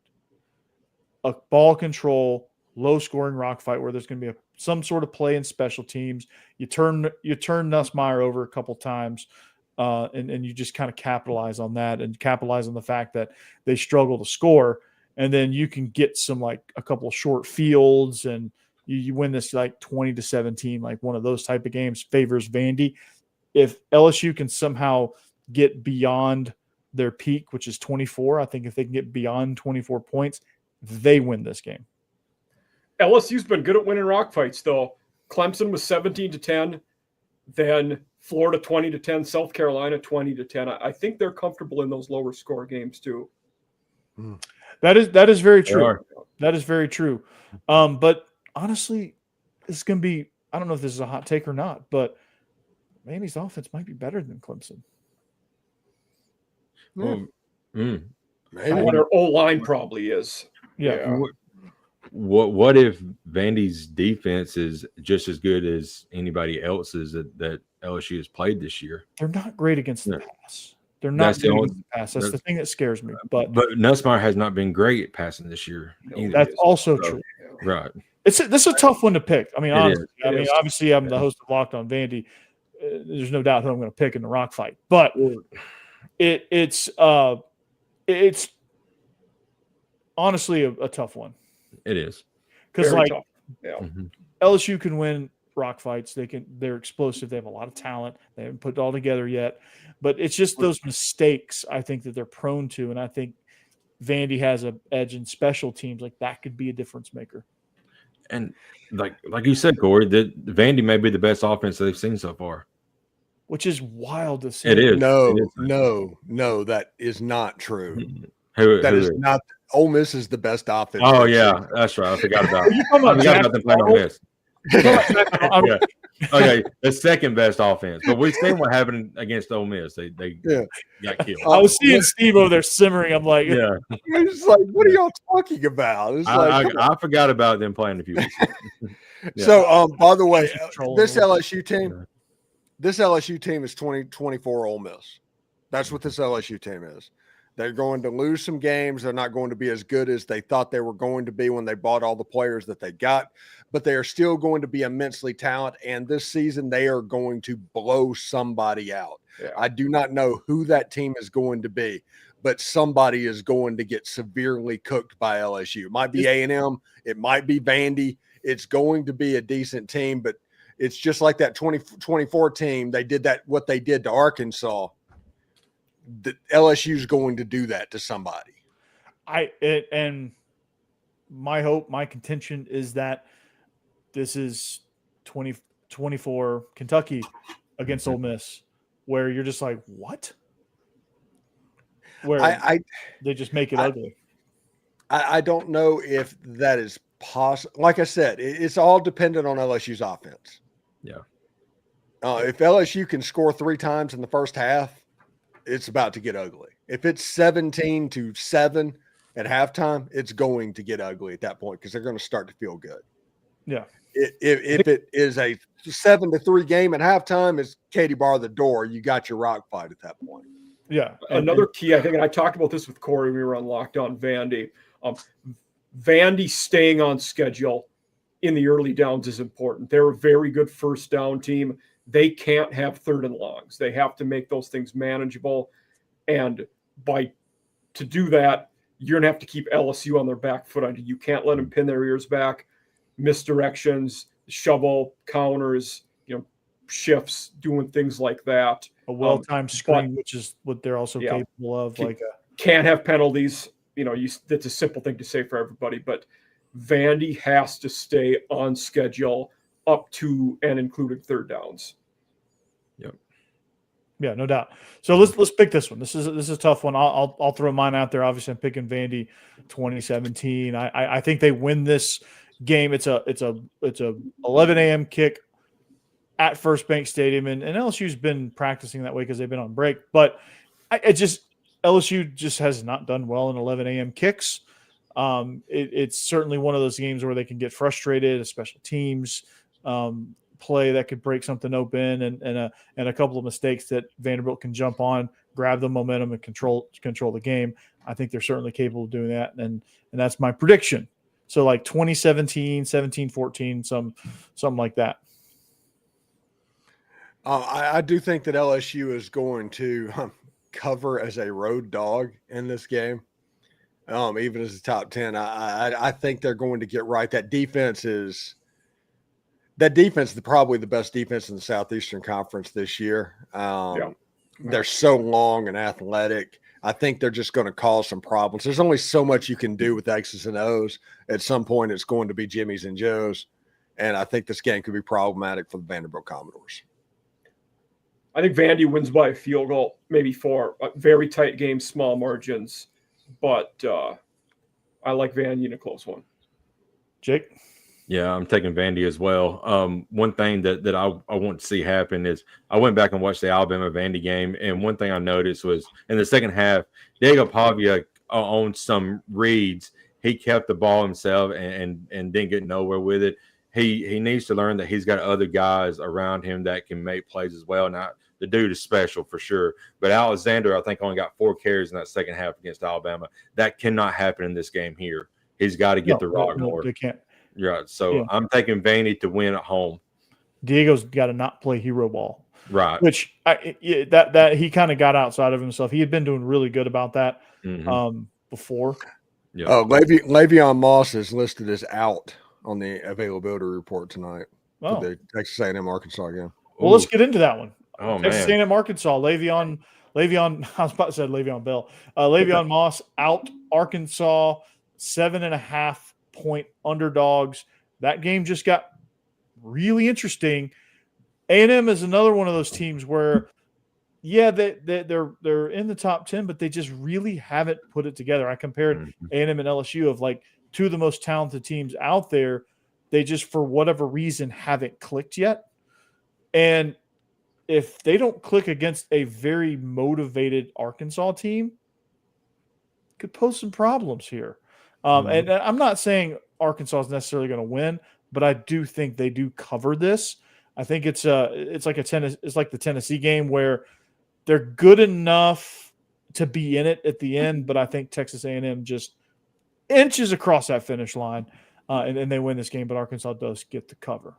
A ball control, low-scoring rock fight where there's going to be some sort of play in special teams. You turn Nussmeier over a couple times, and you just kind of capitalize on that and capitalize on the fact that they struggle to score. And then you can get some, like, a couple of short fields, and you win this like 20-17, like one of those type of games favors Vandy. If LSU can somehow get beyond their peak, which is 24, I think if they can get beyond 24 points, they win this game. LSU's been good at winning rock fights, though. Clemson was 17-10, then Florida 20-10, South Carolina 20-10. I think they're comfortable in those lower score games too. That is very true. That is very true. But honestly, it's going to be, I don't know if this is a hot take or not, but Vandy's offense might be better than Clemson. Maybe. Their O-line probably is. Yeah. What if Vandy's defense is just as good as anybody else's that LSU has played this year? They're not great against the pass. They're not good against the pass. That's the thing that scares me. But Nussmeier has not been great at passing this year. That's also true. Right. This is a tough one to pick. I mean, honestly, obviously, I'm the host of Locked On Vandy. There's no doubt who I'm going to pick in the rock fight, but it's honestly a tough one. It is because Mm-hmm. LSU can win rock fights. They're explosive. They have a lot of talent. They haven't put it all together yet, but it's just those mistakes I think that they're prone to, and I think Vandy has an edge in special teams. Like that could be a difference maker. And like you said, Corey, that Vandy may be the best offense they've seen so far. Which is wild to say. It is. No, that is not true. That is not. Ole Miss is the best offense. Oh yeah, that's right. I forgot about. Them playing Ole Miss. Okay, the second best offense, but we've seen what happened against Ole Miss. They got killed. I was seeing Steve over there simmering. I'm like, it's like, what are y'all talking about? It's I forgot about them playing a few weeks. So, by the way, this LSU team is 2024 Ole Miss. That's what this LSU team is. They're going to lose some games. They're not going to be as good as they thought they were going to be when they bought all the players that they got, but they are still going to be immensely talented. And this season, they are going to blow somebody out. Yeah. I do not know who that team is going to be, but somebody is going to get severely cooked by LSU. It might be A&M. It might be Vandy. It's going to be a decent team, but it's just like that 2024 team. They did what they did to Arkansas. The LSU is going to do that to somebody. And my hope, my contention is that this is 2024 Kentucky against Ole Miss, where you're just like, what? Where they just make it ugly. I don't know if that is possible. Like I said, it's all dependent on LSU's offense. Yeah. If LSU can score 3 times in the first half, it's about to get ugly. If it's 17-7 at halftime, it's going to get ugly at that point because they're going to start to feel good. Yeah. if it is a 7-3 game at halftime, it's Katie bar the door. You got your rock fight at that point. Yeah. Another key, I think, and I talked about this with Corey when we were on Locked On Vandy. Vandy staying on schedule in the early downs is important. They're a very good first down team. They can't have third and longs. They have to make those things manageable. And to do that, you're going to have to keep LSU on their back foot. You can't let them pin their ears back, misdirections, shovel, counters, shifts, doing things like that. A well-timed screen, which is what they're also capable of. Can't have penalties. That's a simple thing to say for everybody, but Vandy has to stay on schedule up to and including third downs. Yep. Yeah, no doubt. So let's pick this one. This is a tough one. I'll throw mine out there. Obviously, I'm picking Vandy 2017. I think they win this game. It's a 11 a.m. kick at First Bank Stadium, and LSU's been practicing that way because they've been on break. But LSU just has not done well in 11 a.m. kicks. It's certainly one of those games where they can get frustrated, a special teams play that could break something open, and a couple of mistakes that Vanderbilt can jump on, grab the momentum, and control the game. I think they're certainly capable of doing that, and that's my prediction. So like 2017, 17-14, something like that. I do think that LSU is going to cover as a road dog in this game. Even as a top 10, I think they're going to get right. That defense is probably the best defense in the Southeastern Conference this year. They're so long and athletic. I think they're just going to cause some problems. There's only so much you can do with X's and O's. At some point, it's going to be Jimmy's and Joe's. And I think this game could be problematic for the Vanderbilt Commodores. I think Vandy wins by a field goal, maybe 4. Very tight game, small margins. But I like Vandy in a close one. Jake? Yeah, I'm taking Vandy as well. One thing that I want to see happen is I went back and watched the Alabama-Vandy game, and one thing I noticed was in the second half, Diego Pavia on some reads, he kept the ball himself and didn't get nowhere with it. He needs to learn that he's got other guys around him that can make plays as well. Now, the dude is special for sure. But Alexander, I think, only got 4 carries in that second half against Alabama. That cannot happen in this game here. He's got to get the rock more. They can't. Yeah, so I'm taking Vandy to win at home. Diego's got to not play hero ball. Right. Which that he kind of got outside of himself. He had been doing really good about that before. Yeah. Le'Veon Moss is listed as out on the availability report tonight for the Texas A&M Arkansas game. Well, let's get into that one. Oh, Texas man. A&M Arkansas, Le'Veon, I was about to say Le'Veon Bell. Le'Veon Moss out, Arkansas, 7.5-point underdogs. That game just got really interesting. A&M is another one of those teams where, they're in the top 10, but they just really haven't put it together. I compared A&M and LSU of like two of the most talented teams out there. They just, for whatever reason, haven't clicked yet. And if they don't click against a very motivated Arkansas team, could pose some problems here. And I'm not saying Arkansas is necessarily going to win, but I do think they do cover this. I think it's like the Tennessee game where they're good enough to be in it at the end, but I think Texas A&M just inches across that finish line, and they win this game. But Arkansas does get the cover.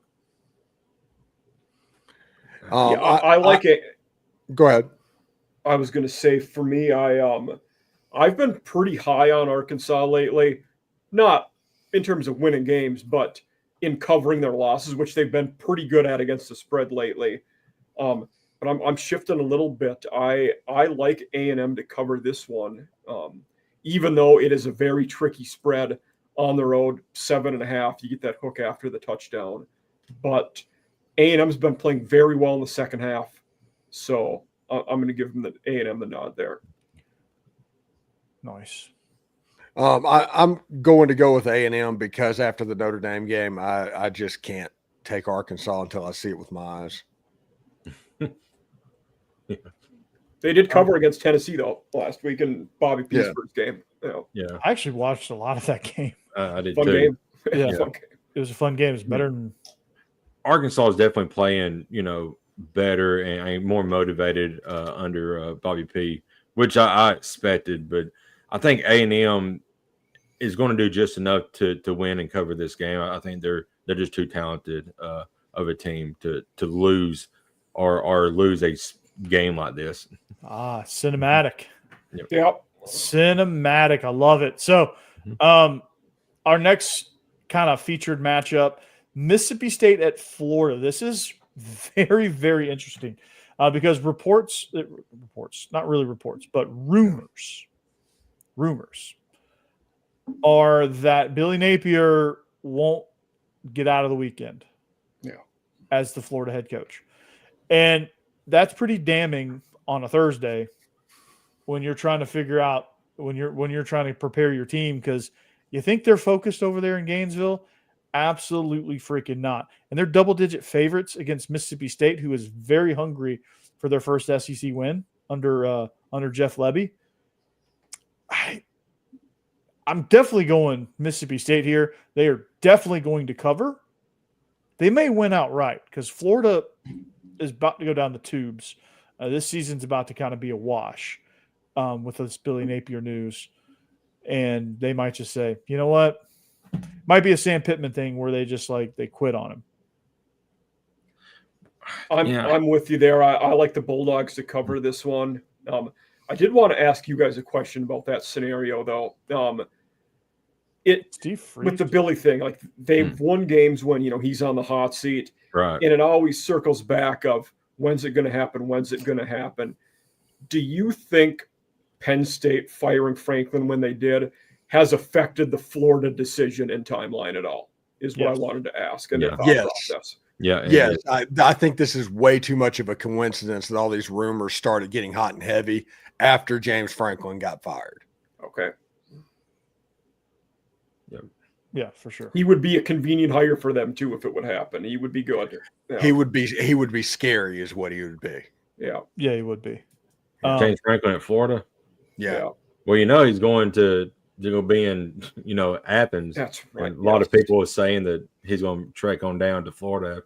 I like it. Go ahead. I was going to say, for me, I've been pretty high on Arkansas lately, not in terms of winning games, but in covering their losses, which they've been pretty good at against the spread lately. But I'm shifting a little bit. I like A&M to cover this one, even though it is a very tricky spread on the road, 7.5. You get that hook after the touchdown, but A&M's been playing very well in the second half, so I'm going to give them the A&M the nod there. Nice. I'm going to go with A&M because after the Notre Dame game, I just can't take Arkansas until I see it with my eyes. They did cover against Tennessee, though, last week in Bobby Peaceburg's game. Yeah. I actually watched a lot of that game. I did Fun too. game. Yeah. Fun game. it was a fun game. It was better than Arkansas is definitely playing, better and more motivated under Bobby P, which I expected. But I think A&M is going to do just enough to win and cover this game. I think they're just too talented of a team to lose or lose a game like this. Cinematic. Yep. Cinematic. I love it. So our next kind of featured matchup, Mississippi State at Florida. This is very, very interesting because reports, not really reports, but rumors are that Billy Napier won't get out of the weekend as the Florida head coach. And that's pretty damning on a Thursday when you're trying to figure out, when you're trying to prepare your team, because you think they're focused over there in Gainesville. Absolutely freaking not. And they're double-digit favorites against Mississippi State, who is very hungry for their first SEC win under Jeff Lebby. I'm definitely going Mississippi State here. They are definitely going to cover. They may win outright because Florida is about to go down the tubes. This season's about to kind of be a wash with this Billy Napier news. And they might just say, you know what? Might be a Sam Pittman thing where they just they quit on him. I'm with you there. I like the Bulldogs to cover this one. I did want to ask you guys a question about that scenario, though. With the Billy thing, they've won games when he's on the hot seat, right? And it always circles back of when's it going to happen? When's it going to happen? Do you think Penn State firing Franklin when they did has affected the Florida decision and timeline at all? Is what I wanted to ask. And process. Yes. I think this is way too much of a coincidence that all these rumors started getting hot and heavy after James Franklin got fired. Okay. Yeah, for sure. He would be a convenient hire for them too if it would happen. He would be good. Yeah. He would be scary, is what he would be. Yeah, he would be. James Franklin at Florida. Yeah. Well, he's going to go be in Athens. That's right. And a lot of people are saying that he's going to trek on down to Florida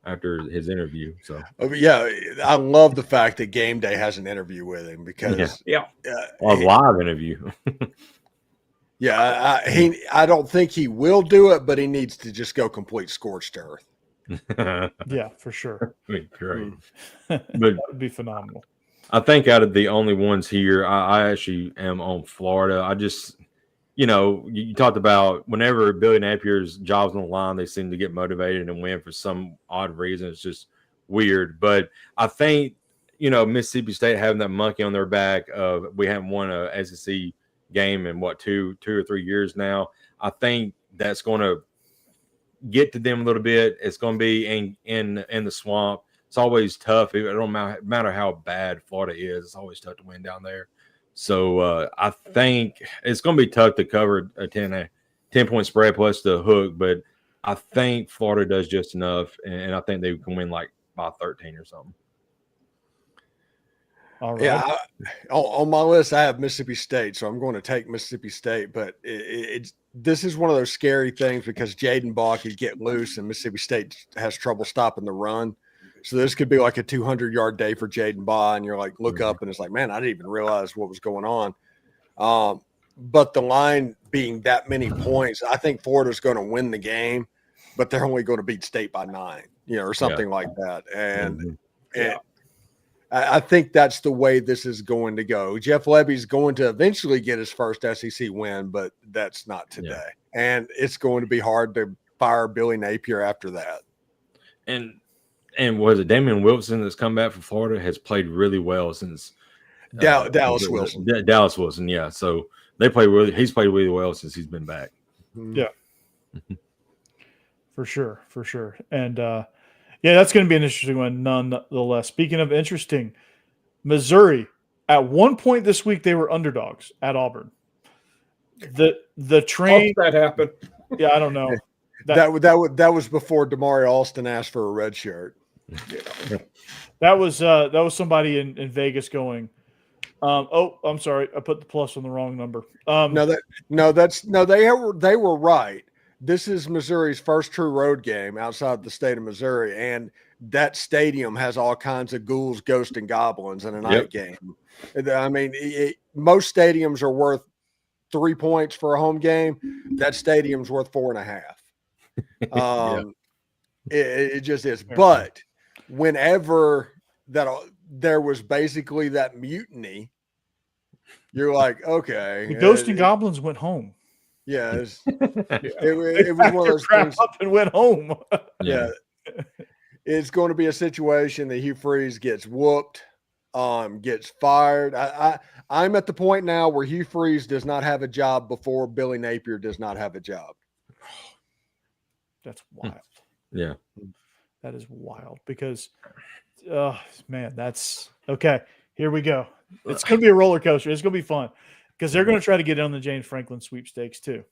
after his interview. So I love the fact that Game Day has an interview with him because a live interview. I don't think he will do it, but he needs to just go complete scorched earth. Yeah, for sure. Great. But that would be phenomenal. I think out of the only ones here, I actually am on Florida. I just, you talked about whenever Billy Napier's job's on the line, they seem to get motivated and win for some odd reason. It's just weird. But I think, Mississippi State having that monkey on their back of we haven't won a SEC game in 2 or 3 years now. I think that's going to get to them a little bit. It's going to be in the swamp. It's always tough. It don't matter how bad Florida is. It's always tough to win down there. So I think it's going to be tough to cover a 10-point spread plus the hook. But I think Florida does just enough, and I think they can win by 13 or something. All right. Yeah, on my list, I have Mississippi State, so I'm going to take Mississippi State. But this is one of those scary things because Jaden Bach could get loose, and Mississippi State has trouble stopping the run. So this could be like a 200-yard day for Jaden Bach, and you're look up, and it's man, I didn't even realize what was going on. But the line being that many points, I think Florida's going to win the game, but they're only going to beat State by 9, or something like that. And I think that's the way this is going to go. Jeff Lebby's going to eventually get his first SEC win, but that's not today. Yeah. And it's going to be hard to fire Billy Napier after that. And was it Damian Wilson that's come back from Florida has played really well since Dallas Wilson. Dallas Wilson, yeah. So he's played really well since he's been back. Yeah. For sure. And that's going to be an interesting one nonetheless. Speaking of interesting, Missouri, at one point this week they were underdogs at Auburn. The train that happened. Yeah, I don't know. That was before Damari Alston asked for a red shirt. Yeah. That was somebody in Vegas going, I'm sorry, I put the plus on the wrong number. They were right. this is Missouri's first true road game outside the state of Missouri, and that stadium has all kinds of ghouls, ghosts, and goblins in a night game. I mean, most stadiums are worth 3 points for a home game. That stadium's worth 4.5. It just is. But whenever there was basically that mutiny, you're like, okay, the ghosts and goblins went home. Yeah, it was one of those things. Up and went home. Yeah, it's going to be a situation that Hugh Freeze gets whooped, gets fired. I'm at the point now where Hugh Freeze does not have a job before Billy Napier does not have a job. That's wild. Yeah, that is wild because, man, that's okay. Here we go. It's going to be a roller coaster. It's going to be fun because they're going to try to get on the James Franklin sweepstakes too.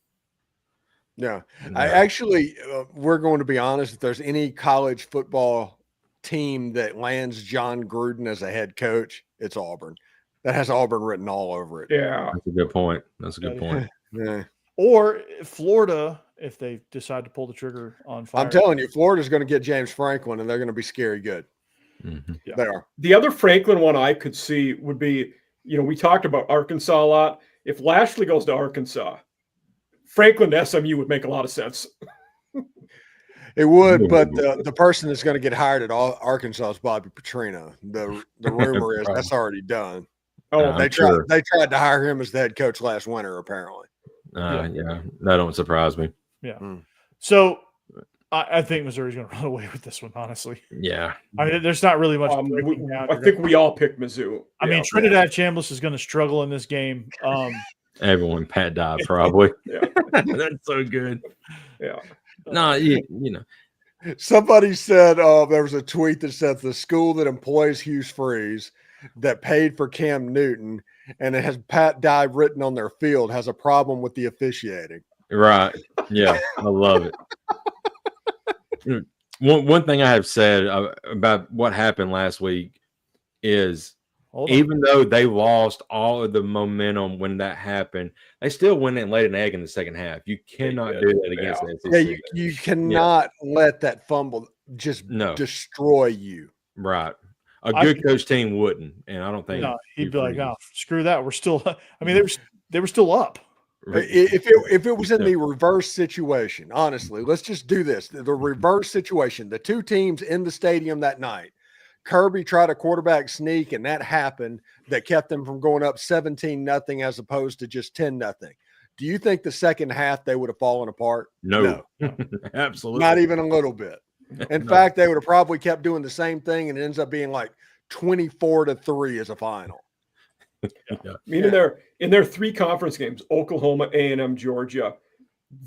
Yeah, I actually, we're going to be honest. If there's any college football team that lands John Gruden as a head coach, it's Auburn. That has Auburn written all over it. Yeah, that's a good point. Yeah. Or Florida, if they decide to pull the trigger on fire. I'm telling you, Florida's going to get James Franklin, and they're going to be scary good. Mm-hmm. Yeah. They are. The other Franklin one I could see would be, we talked about Arkansas a lot. If Lashley goes to Arkansas, Franklin to SMU would make a lot of sense. It would, but the person that's going to get hired at Arkansas is Bobby Petrino. The rumor is that's already done. Oh, they tried to hire him as the head coach last winter, apparently. Yeah, that don't surprise me. Yeah. So I think Missouri's going to run away with this one, honestly. Yeah. I mean, there's not really much. I think we all picked Mizzou. I mean, Trinidad Chambliss is going to struggle in this game. Everyone Pat Dye probably. Yeah. That's so good. Yeah. No, you know. Somebody said there was a tweet that said the school that employs Hugh Freeze that paid for Cam Newton and it has Pat Dye written on their field has a problem with the officiating. Right. Yeah, I love it. One thing I have said about what happened last week is even though they lost all of the momentum when that happened, they still went and laid an egg in the second half. You cannot do that against the SEC. Yeah, you cannot let that fumble just destroy you. Right. A good coach team wouldn't, and I don't think he'd be like, "No, screw that. We're still." I mean, they were still up. If it was in the reverse situation, honestly, let's just do this. The reverse situation, the two teams in the stadium that night, Kirby tried a quarterback sneak, and that happened. That kept them from going up 17-0 as opposed to just 10-0. Do you think the second half they would have fallen apart? No. Absolutely not even a little bit. In fact, they would have probably kept doing the same thing, and it ends up being like 24-3 as a final. I mean, in their three conference games, Oklahoma, A&M, Georgia,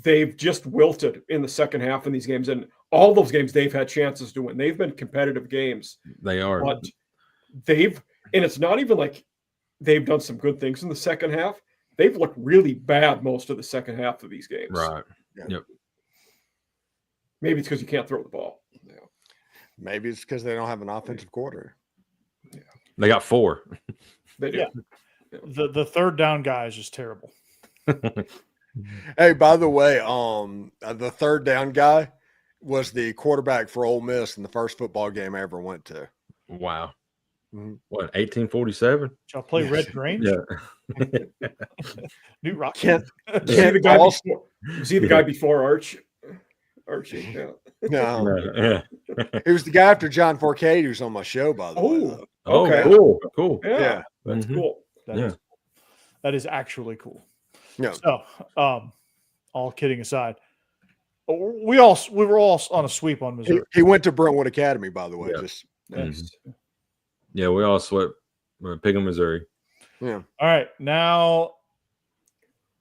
they've just wilted in the second half in these games, and all those games they've had chances to win. They've been competitive games. They are, but and it's not even like they've done some good things in the second half. They've looked really bad most of the second half of these games. Right. Yeah. Yep. Maybe it's because you can't throw the ball. Yeah. Maybe it's because they don't have an offensive quarter. Yeah. They got 4. They do. Yeah. The third down guy is just terrible. Hey, by the way, the third down guy was the quarterback for Ole Miss in the first football game I ever went to. Wow. Mm-hmm. What, 1847? Did y'all play Red Grange? Yeah. New Rock. Was he the guy before Archie? Yeah. No. He was the guy after John Forcade who's on my show, by the way. Oh, okay. Cool. Yeah. That's cool. That is actually cool. Yeah. So, all kidding aside, we were all on a sweep on Missouri. He went to Brentwood Academy, by the way. Yeah. Just Yeah, we all swept Piggum, Missouri. Yeah. All right, now,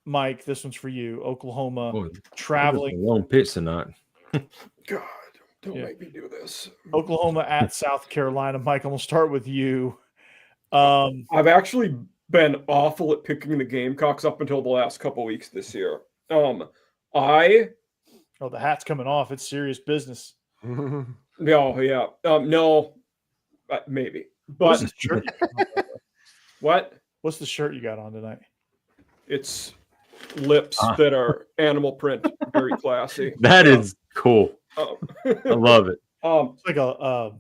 Mike, this one's for you. Oklahoma traveling. Long pitch tonight. God, don't make me do this. Oklahoma at South Carolina. Mike, I'm gonna start with you. I've actually been awful at picking the Gamecocks up until the last couple weeks this year. The hat's coming off. It's serious business. No, maybe. But What's the shirt? What? What's the shirt you got on tonight? It's lips that are animal print. Very classy. That is cool. Um, I love it. It's like a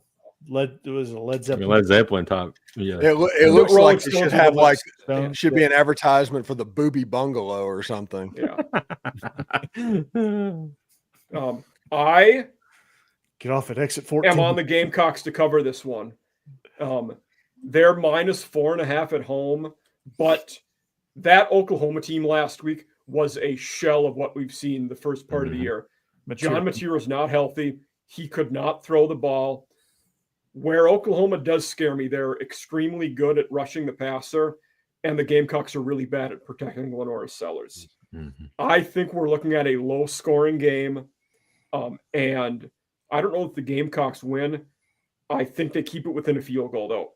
Led Zeppelin. Led Zeppelin top. Yeah. It looks Rolling like it Stones should with have the like Stones, should be an advertisement for the Booby Bungalow or something. yeah. I Get off at exit 14. am on the Gamecocks to cover this one. They're -4.5 at home, but that Oklahoma team last week was a shell of what we've seen the first part of the year. John Mateer is not healthy. He could not throw the ball. Where Oklahoma does scare me, they're extremely good at rushing the passer, and the Gamecocks are really bad at protecting Lenore's Sellers. Mhm. I think we're looking at a low-scoring game, and I don't know if the Gamecocks win. I think they keep it within a field goal, though.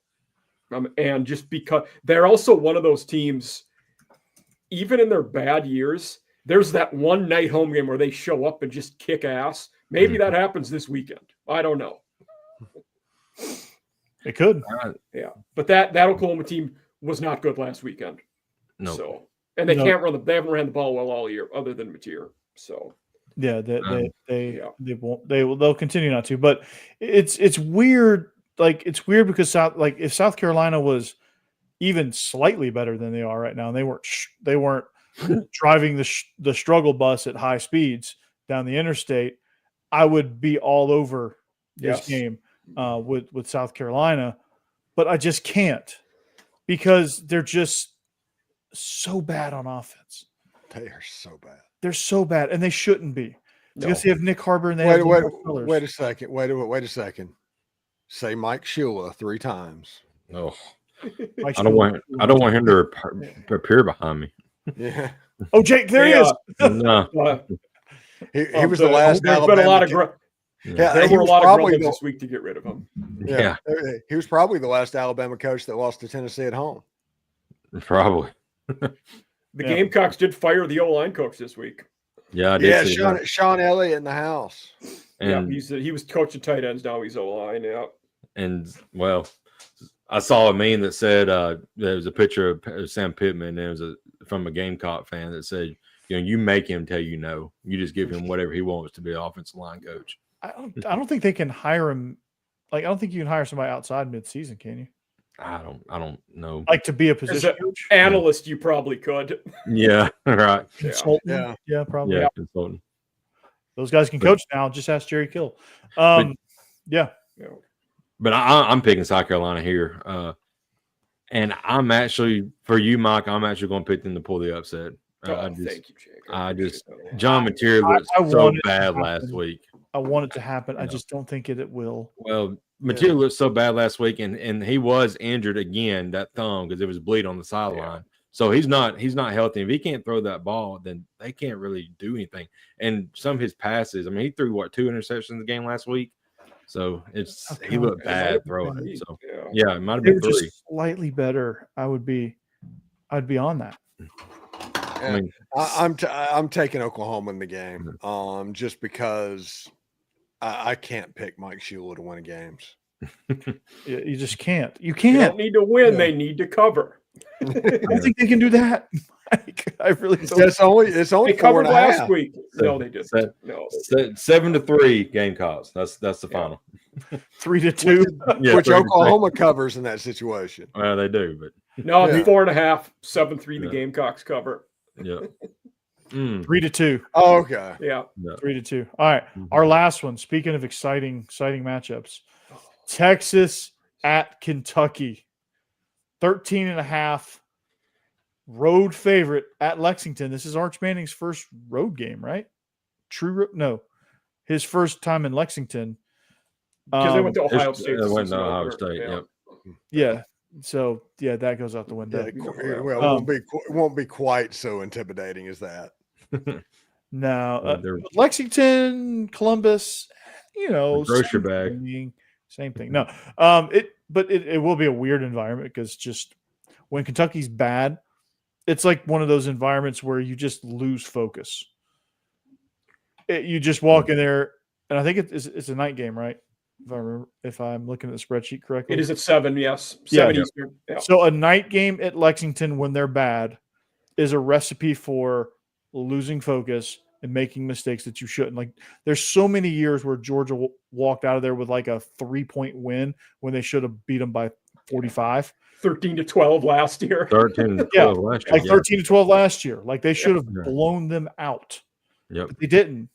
And just because they're also one of those teams, even in their bad years, there's that one night home game where they show up and just kick ass. Maybe that happens this weekend. I don't know. It could. Yeah, but that Oklahoma team was not good last weekend. No. So, and they can't run they haven't ran the ball well all year, other than Mateer. So, Yeah, they'll continue not to. But it's weird. Like it's weird because if South Carolina was even slightly better than they are right now, and they weren't driving the struggle bus at high speeds down the interstate, I would be all over this game with South Carolina. But I just can't because they're just so bad on offense. They are so bad. They're so bad, and they shouldn't be. no. Because they have Nick Harbor and they Wait have wait a second. Wait a second. Say Mike Shula 3 times. Oh, Mike I don't want him to appear behind me. Yeah. Oh, Jake, there he is. No. He was the last There's Alabama. been a lot of there were a lot of grumblings this week to get rid of him. Yeah. He was probably the last Alabama coach that lost to Tennessee at home. Probably. The Gamecocks did fire the O-line coach this week. Yeah, I did see that. Sean Elliott in the house. And, he was coaching tight ends. Now he's O-line. Yeah. And well, I saw a meme that said there was a picture of Sam Pittman, and it was from a Gamecock fan that said, you make him tell you no. You just give him whatever he wants to be an offensive line coach. I don't think they can hire him. Like, I don't think you can hire somebody outside midseason, can you? I don't know. Like to be a position As an coach? analyst, you probably could. Yeah, right. Consultant? Yeah, probably. Yeah, consultant. Those guys can coach now. Just ask Jerry Kill. Yeah. But I'm picking South Carolina here. And I'm actually, for you, Mike, I'm actually going to pick them to pull the upset. Thank you, Jake. John Mateer looked so bad last week. I want it to happen. I just don't think it will. Well, Mateer looked so bad last week, and he was injured again, that thumb, because it was bleed on the sideline. Yeah. So he's not healthy. If he can't throw that ball, then they can't really do anything. And some of his passes, I mean, he threw 2 interceptions in the game last week. So he looked bad throwing it. So it might have been 3. Just slightly better. I'd be on that. I mean, I'm taking Oklahoma in the game, just because I can't pick Mike Shula to win games. You just can't. You They can't. don't need to win. They need to cover. I don't think they can do that. I really don't. It's only They 4 covered and a half. last week. No, they didn't. No. 7-3 Gamecocks. That's the final. 3-2. Which Oklahoma covers in that situation. Well, they do, but No, 4.5, 7-3. The Gamecocks cover. Yeah. 3-2. Oh, okay. Yeah. 3-2. All right. Our last one. Speaking of exciting matchups, Texas at Kentucky. 13.5 road favorite at Lexington. This is Arch Manning's first road game, right? His first time in Lexington. Because they went to Ohio State. They went to Ohio State. Yep. Yeah. So that goes out the window. Well, it won't be quite so intimidating as that. No, Lexington, Columbus, grocery bag. Same thing. No, it will be a weird environment because just when Kentucky's bad, it's like one of those environments where you just lose focus. You just walk in there, and I think it's a night game, right? If I'm looking at the spreadsheet correctly, it is at 7. Yes, 7 Eastern. Yeah. So a night game at Lexington when they're bad is a recipe for losing focus and making mistakes that you shouldn't. Like, there's so many years where Georgia walked out of there with like a 3-point win when they should have beat them by 45. 13-12 last year. 13-12 Yeah, last year. like 13-12 last year. Like, they should have blown them out. Yep. But they didn't,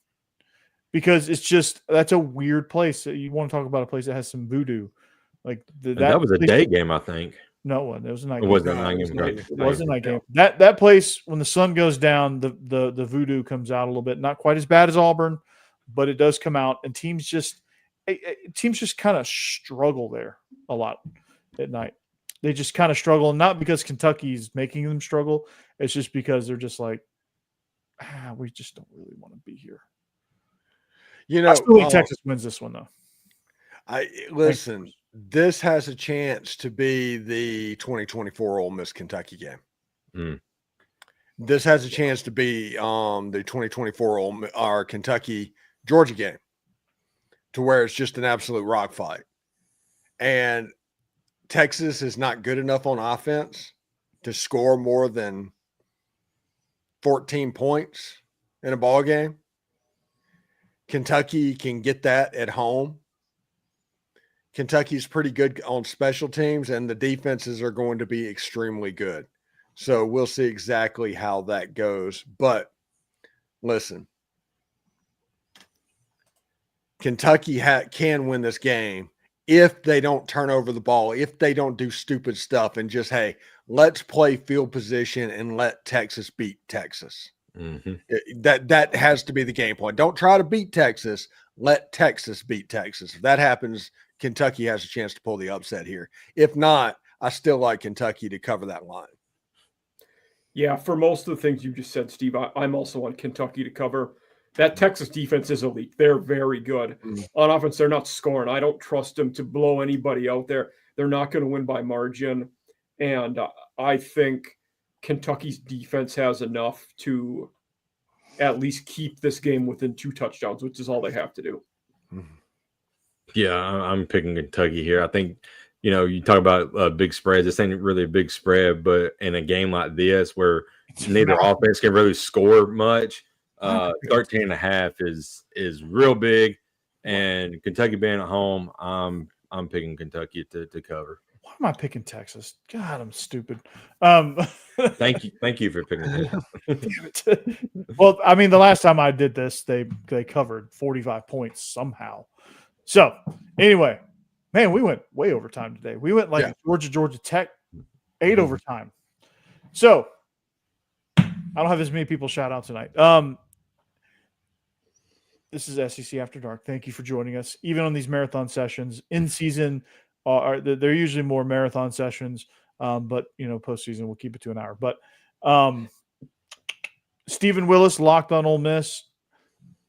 because it's just, that's a weird place. You want to talk about a place that has some voodoo. Like that was a day game, I think. No one. It was a night It game. wasn't a night game. It wasn't a night game. That place, when the sun goes down, the voodoo comes out a little bit. Not quite as bad as Auburn, but it does come out. And teams just kind of struggle there a lot at night. They just kind of struggle, not because Kentucky's making them struggle. It's just because they're just like, we just don't really want to be here. You know, I still think Texas wins this one, though. Listen. This has a chance to be the 2024 Ole Miss Kentucky game. This has a chance to be the 2024 Kentucky Georgia game, to where it's just an absolute rock fight. And Texas is not good enough on offense to score more than 14 points in a ball game. Kentucky can get that at home. Kentucky's pretty good on special teams, and the defenses are going to be extremely good. So we'll see exactly how that goes. But listen, Kentucky can win this game if they don't turn over the ball, if they don't do stupid stuff, and just, hey, let's play field position and let Texas beat Texas. That has to be the game point. Don't try to beat Texas. Let Texas beat Texas. If that happens, Kentucky has a chance to pull the upset here. If not, I still like Kentucky to cover that line. Yeah, for most of the things you just said, Steve, I'm also on Kentucky to cover. That Texas defense is elite. They're very good. On offense, they're not scoring. I don't trust them to blow anybody out there. They're not going to win by margin. And I think Kentucky's defense has enough to at least keep this game within 2 touchdowns, which is all they have to do. Yeah, I'm picking Kentucky here. I think, you talk about big spreads. This ain't really a big spread, but in a game like this where neither offense can really score much, 13.5 is real big. And Kentucky being at home, I'm picking Kentucky to cover. Why am I picking Texas? God, I'm stupid. Thank you for picking Texas. Damn it. Well, I mean, the last time I did this, they covered 45 points somehow. So, anyway, man, we went way overtime today. We went like Georgia Tech, 8 overtime. So, I don't have as many people shout out tonight. This is SEC After Dark. Thank you for joining us. Even on these marathon sessions, in season, they're usually more marathon sessions, but postseason we'll keep it to an hour. But Stephen Willis, Locked on Ole Miss,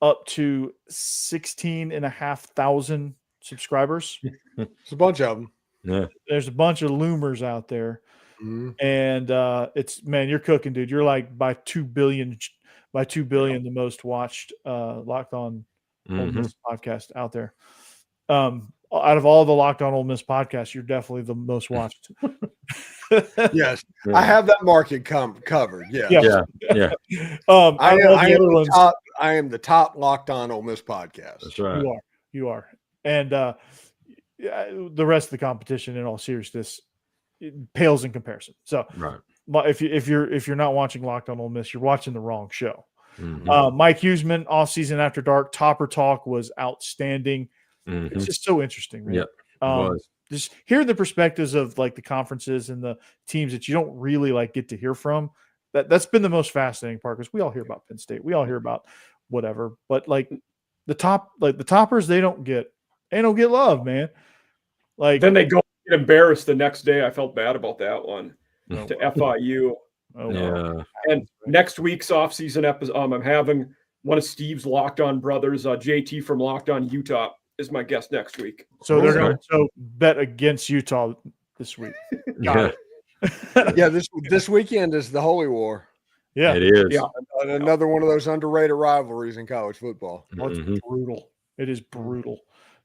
up to 16,500 subscribers. It's a bunch of them. Yeah, there's a bunch of loomers out there, and it's, man, you're cooking, dude. You're like by 2 billion, the most watched Locked on Ole Miss podcast out there. Out of all the Locked on Ole Miss podcasts, you're definitely the most watched. Yes, I have that market covered. Yeah. I am the top Locked on Ole Miss podcast. That's right. You are, and the rest of the competition, in all seriousness, it pales in comparison. So, right. If you're not watching Locked on Ole Miss, you're watching the wrong show. Mike Huseman, Off Season After Dark, Topper Talk was outstanding. It's just so interesting, man. Yep, it was. Just hearing the perspectives of like the conferences and the teams that you don't really like get to hear from. That's been the most fascinating part, because we all hear about Penn State, we all hear about whatever, but like the toppers, they don't get love, man. Like, then they go get embarrassed the next day. I felt bad about that one to FIU. And next week's off-season episode, I'm having one of Steve's Locked On brothers, JT from Locked On Utah, is my guest next week. So they're going to bet against Utah this week. Got it. This weekend is the Holy War. Yeah, it is. Yeah, another one of those underrated rivalries in college football. It's brutal. It is brutal.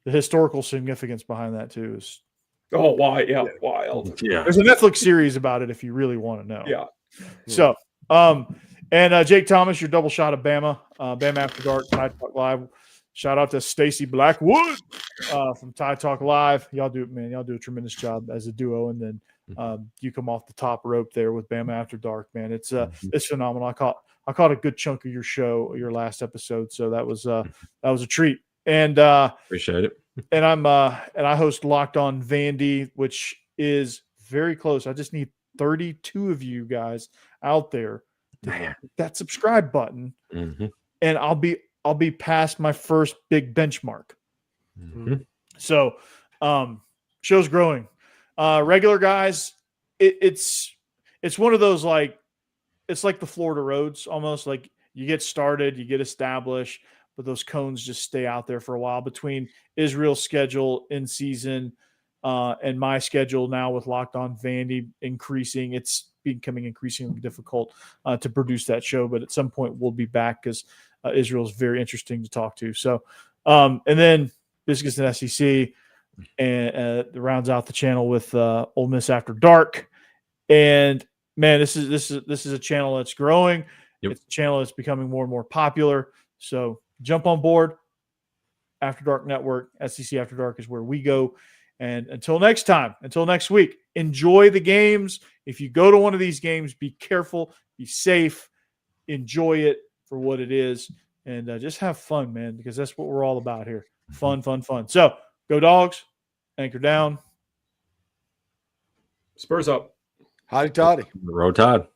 The historical significance behind that too is wild. Yeah, there's a Netflix series about it if you really want to know. Yeah. So, And Jake Thomas, your double shot of Bama. Bama After Dark, Tide Talk Live. Shout out to Stacy Blackwood from Tide Talk Live. Y'all do a tremendous job as a duo. And then you come off the top rope there with Bama After Dark, man. It's phenomenal. I caught a good chunk of your show, your last episode, so that was a treat. And appreciate it. And I host Locked On Vandy, which is very close. I just need 32 of you guys out there to hit that subscribe button, and I'll be past my first big benchmark. So show's growing. Regular guys, it's one of those, like, it's like the Florida roads, almost. Like, you get started, you get established, but those cones just stay out there for a while between Israel's schedule in season and my schedule now with Locked On Vandy increasing. It's becoming increasingly difficult to produce that show, but at some point we'll be back because Israel is very interesting to talk to. So, and then Biscuits and SEC, and rounds out the channel with Ole Miss After Dark. And man, this is a channel that's growing. Yep. It's a channel that's becoming more and more popular. So jump on board. After Dark Network, SEC After Dark is where we go. And until next time, until next week, enjoy the games. If you go to one of these games, be careful, be safe, enjoy it for what it is, and just have fun, man, because that's what we're all about here. Fun, fun, fun. So go Dogs, anchor down. Spurs up. Hotty toddy. Roll Tide.